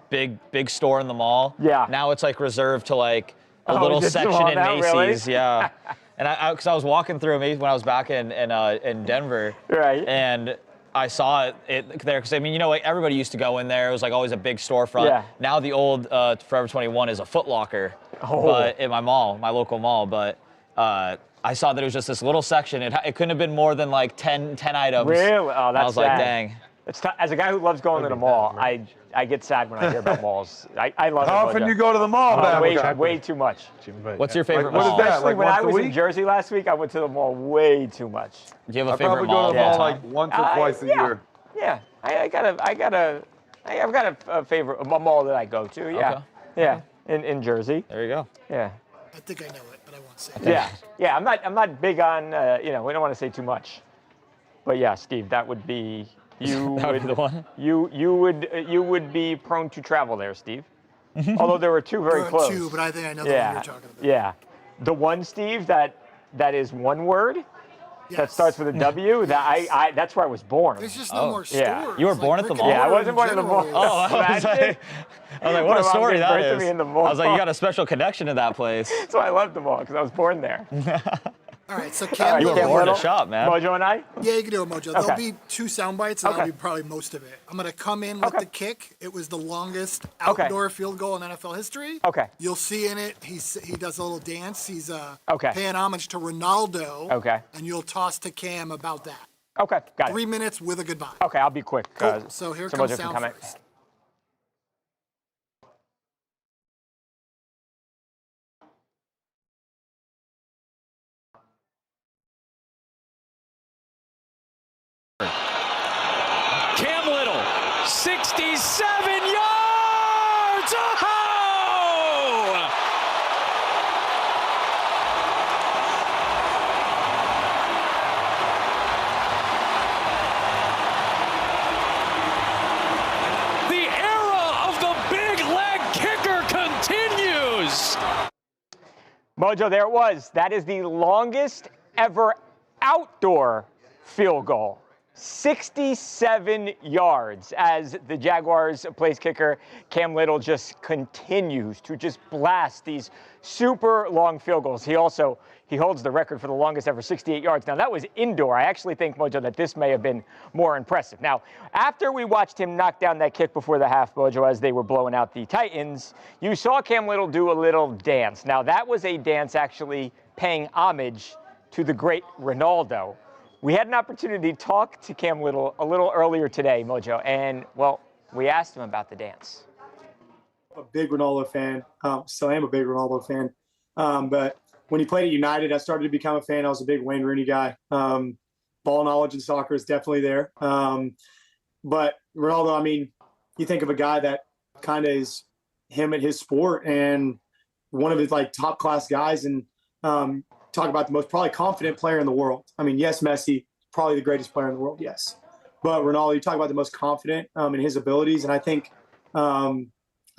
A: big store in the mall.
F: Yeah.
A: Now it's like reserved to like a little section in Macy's.
F: Really?
A: Yeah. And because I was walking through Macy's when I was back in Denver.
F: Right.
A: And I saw it there because like everybody used to go in there. It was like always a big storefront.
F: Yeah.
A: Now the old Forever 21 is a Foot Locker, but in my local mall. But I saw that it was just this little section. It couldn't have been more than like 10 items.
F: Really? Oh, that's
A: I was like, dang.
F: As a guy who loves going to the mall, I get sad when I hear about malls. I love it.
D: How often you go to the mall,
F: way too much.
A: What's your favorite mall?
D: What is that?
F: Especially
D: Like
F: when
D: once
F: I
D: a
F: was in
D: week?
F: Jersey last week, I went to the mall way too much.
A: Do you have a
D: I
A: favorite
D: probably go
A: mall?
D: to the mall
A: all
D: like
A: time?
D: once or twice a year.
F: Yeah, I've got a favorite a mall that I go to. Yeah,
A: Okay.
F: yeah, in Jersey.
A: There you go.
F: Yeah.
G: I think I know it, but I won't say.
F: Yeah. I'm not big on. We don't want to say too much. But yeah, Steve, that would be you.
A: That would be the one.
F: You would be prone to travel there, Steve. Although there were two very
G: There are
F: close.
G: two, but I think I know the one you're talking about.
F: Yeah. The one, Steve, that is one word.
G: Yes.
F: That starts with a W. That's where I was born.
G: There's just no more stores.
F: Yeah.
A: You were born at the mall?
F: Yeah, I wasn't born at the mall.
A: Oh, I was like, what a story that is.
F: Me in the mall.
A: I was like, you got a special connection to that place.
F: So I love the mall because I was born there.
G: All right, so Cam
A: You were
G: Little.
A: born to shop, man.
F: Mojo and I?
G: Yeah, you can do it, Mojo.
F: Okay.
G: There'll be 2 sound bites, and that'll
F: Okay.
G: be probably most of it. I'm going to come in with the kick. It was the longest outdoor field goal in NFL history.
F: Okay.
G: You'll see in it, he does a little dance. He's
F: Okay.
G: paying homage to Ronaldo.
F: Okay.
G: And you'll toss to Cam about that.
F: Okay, got it.
G: 3 minutes with a goodbye.
F: Okay, I'll be quick.
G: Cool. So here comes
F: Mojo can
G: sound
F: comment.
G: first.
Q: Cam Little, 67 yards! Oh! The era of the big leg kicker continues.
F: Mojo, there it was. That is the longest ever outdoor field goal. 67 yards as the Jaguars place kicker Cam Little just continues to just blast these super long field goals. He holds the record for the longest ever, 68 yards. Now that was indoor. I actually think, Mojo, that this may have been more impressive. Now, after we watched him knock down that kick before the half, Mojo, as they were blowing out the Titans, you saw Cam Little do a little dance. Now that was a dance actually paying homage to the great Ronaldo. We had an opportunity to talk to Cam Little a little earlier today, Mojo, and, well, we asked him about the dance.
R: I'm a big Ronaldo fan. Still am a big Ronaldo fan. But when he played at United, I started to become a fan. I was a big Wayne Rooney guy. Ball knowledge in soccer is definitely there. But Ronaldo, I mean, you think of a guy that kind of is him at his sport and one of his, like, top-class guys, and talk about the most probably confident player in the world. I mean, yes, Messi, probably the greatest player in the world, yes. But Ronaldo, you talk about the most confident in his abilities, and I think I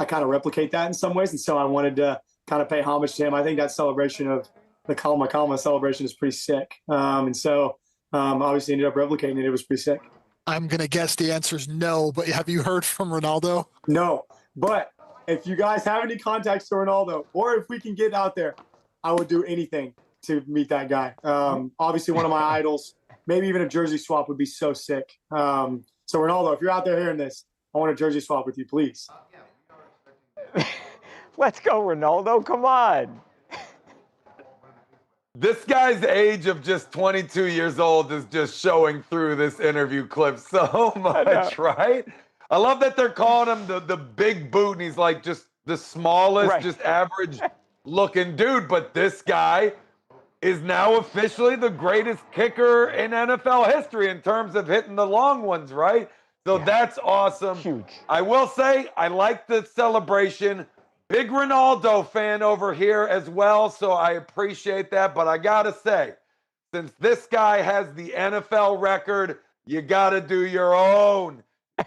R: kind of replicate that in some ways, and so I wanted to kind of pay homage to him. I think that celebration of the Kalma Kalma celebration is pretty sick. And so obviously ended up replicating it. It was pretty sick.
G: I'm going to guess the answer is no, but have you heard from Ronaldo?
R: No, but if you guys have any contacts to Ronaldo, or if we can get out there, I would do anything to meet that guy. Obviously one of my idols. Maybe even a jersey swap would be so sick. So Ronaldo, if you're out there hearing this, I want a jersey swap with you, please.
F: Let's go, Ronaldo. Come on.
D: This guy's age of just 22 years old is just showing through this interview clip so much, right? I love that they're calling him the big boot, and he's like just the smallest, just average looking dude. But this guy is now officially the greatest kicker in NFL history in terms of hitting the long ones, right? So that's awesome.
F: Huge.
D: I will say I like the celebration. Big Ronaldo fan over here as well, so I appreciate that. But I got to say, since this guy has the NFL record, you got to do your own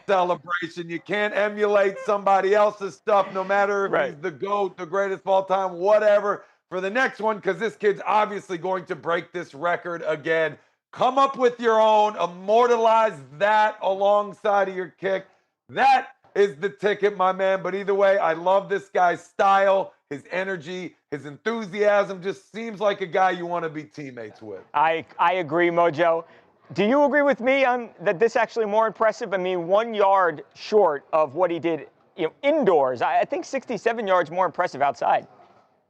D: celebration. You can't emulate somebody else's stuff, no matter if he's the GOAT, the greatest of all time, whatever, for the next one, because this kid's obviously going to break this record again. Come up with your own, immortalize that alongside of your kick. That is the ticket, my man. But either way, I love this guy's style, his energy, his enthusiasm. Just seems like a guy you want to be teammates with.
F: I agree, Mojo. Do you agree with me on that this actually more impressive? I mean, 1 yard short of what he did indoors. I think 67 yards more impressive outside.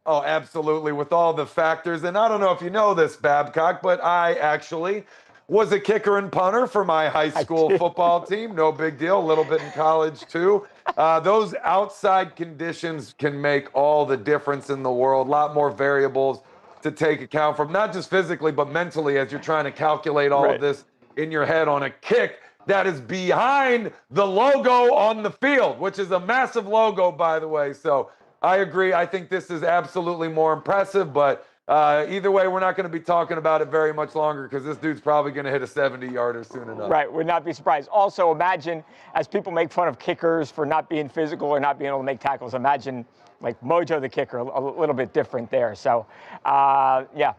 D: Oh, absolutely, with all the factors. And I don't know if you know this, Babcock, but I actually was a kicker and punter for my high school football team. No big deal. A little bit in college, too. Those outside conditions can make all the difference in the world. A lot more variables to take account from, not just physically, but mentally, as you're trying to calculate all of this in your head on a kick that is behind the logo on the field, which is a massive logo, by the way. So I agree. I think this is absolutely more impressive, but either way, we're not going to be talking about it very much longer because this dude's probably going to hit a 70-yarder soon enough.
F: Right, would not be surprised. Also, imagine, as people make fun of kickers for not being physical or not being able to make tackles, imagine like Mojo the kicker, a little bit different there. So, yeah,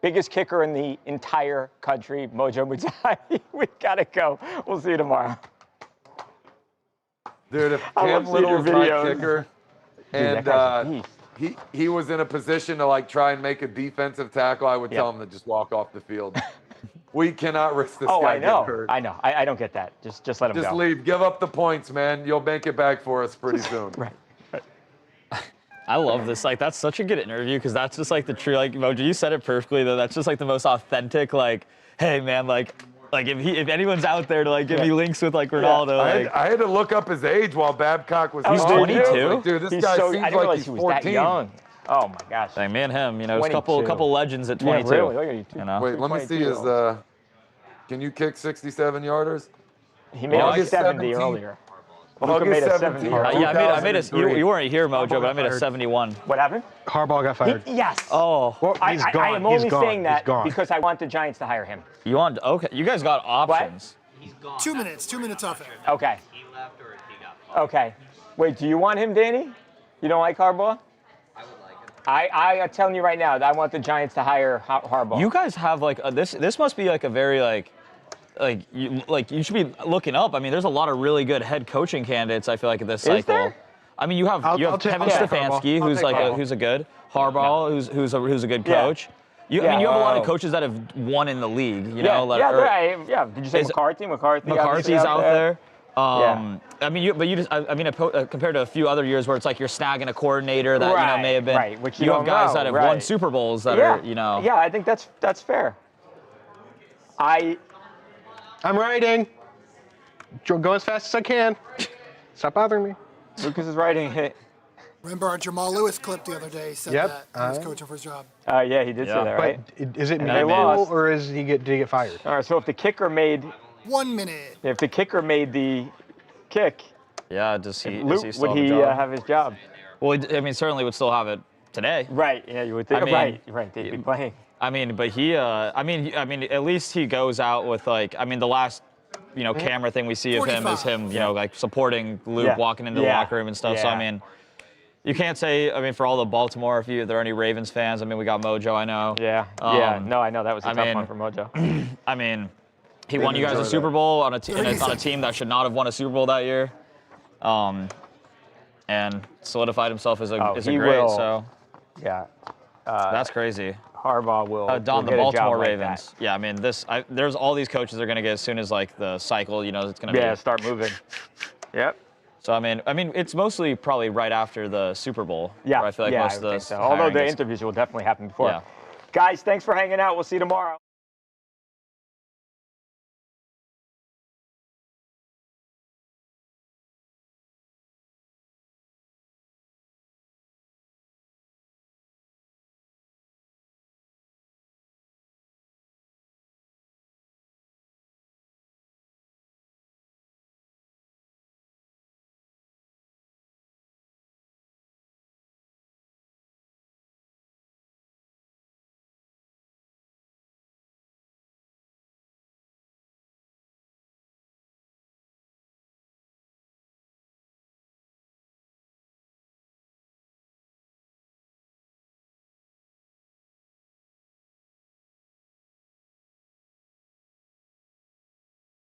F: biggest kicker in the entire country, Mojo Mutai. We got to go. We'll see you tomorrow.
D: Dude, if Cam Little was my kicker, and he was in a position to like try and make a defensive tackle, I would tell him to just walk off the field. We cannot risk this guy getting hurt.
F: I know. I don't get that. Just let him go.
D: Just leave. Give up the points, man. You'll make it back for us pretty soon.
F: Right.
A: I love this. Like, that's such a good interview because that's just like the true, like, Mojo, you said it perfectly, though. That's just like the most authentic, like, hey, man, like if anyone's out there to like give me links with like Ronaldo,
D: I had to look up his age while Babcock was.
A: He's 22.
D: Like, dude, this guy seems like he's 14.
F: That young. Oh my gosh.
A: Like, me and him, you know, a couple legends at 22.
F: Yeah, really? Look at you.
A: You know?
D: Wait, let me see his. Can you kick 67 yarders?
F: He made like 70 earlier. Luka made a 70.
A: Yeah, I made a. You weren't here, Mojo, but I made a 71.
F: What happened?
C: Harbaugh got fired.
F: Yes.
A: Oh.
C: Well, he's gone.
F: I am only saying that
C: He's gone.
F: because I want the Giants to hire him.
A: You want? Okay. You guys got options.
G: He's gone. 2 minutes. 2 minutes off air.
F: Okay.
Q: He left or he got fired.
F: Okay. Wait, do you want him, Danny? You don't like Harbaugh?
Q: I would like him.
F: I am telling you right now that I want the Giants to hire Harbaugh.
A: You guys have like this must be like a very you should be looking up. I mean, there's a lot of really good head coaching candidates. I feel like at this cycle.
F: There?
A: I mean, you have Kevin Stefanski, who's a good Harbaugh, who's a good coach. I mean, you have a lot of coaches that have won in the league. You know,
F: Did you say McCarthy?
A: McCarthy's out there. I mean, compared to a few other years where it's like you're snagging a coordinator that may have been.
F: Right, which
A: you have guys that have won Super Bowls that are.
F: Yeah, I think that's fair.
C: I'm writing. Go as fast as I can. Stop bothering me.
F: Lucas is writing it.
G: Remember our Jamal Lewis clip the other day said that he was coaching for his job.
F: Yeah, he did say that, right?
C: But is it meaningful or did he get fired?
F: All right, so if the kicker made
G: 1 minute.
F: If the kicker made the kick,
A: does he still
F: would he
A: have
F: his job?
A: Well, I mean, certainly would still have it today.
F: Right. Yeah, you would think. Right. They'd be playing.
A: I mean, but he. I mean, at least he goes out with like. I mean, the last, camera thing we see of him is him, like supporting Luke walking into the locker room and stuff. So I mean, you can't say. I mean, for all the Baltimore, if there are any Ravens fans, I mean, we got Mojo. I know.
F: No, I know that was a tough one for Mojo.
A: I mean, he won you guys a Super Bowl on a team that should not have won a Super Bowl that year, and solidified himself as a great. So that's crazy.
F: Harbaugh will.
A: Don,
F: will
A: the Baltimore
F: like
A: Ravens.
F: That.
A: Yeah, I mean, there's all these coaches are going to get as soon as like the cycle, it's going to
F: start moving. Yep.
A: So I mean, it's mostly probably right after the Super Bowl.
F: Yeah.
A: Where I feel like most of the.
F: So. Although the interviews will definitely happen before.
A: Yeah.
F: Guys, thanks for hanging out. We'll see you tomorrow.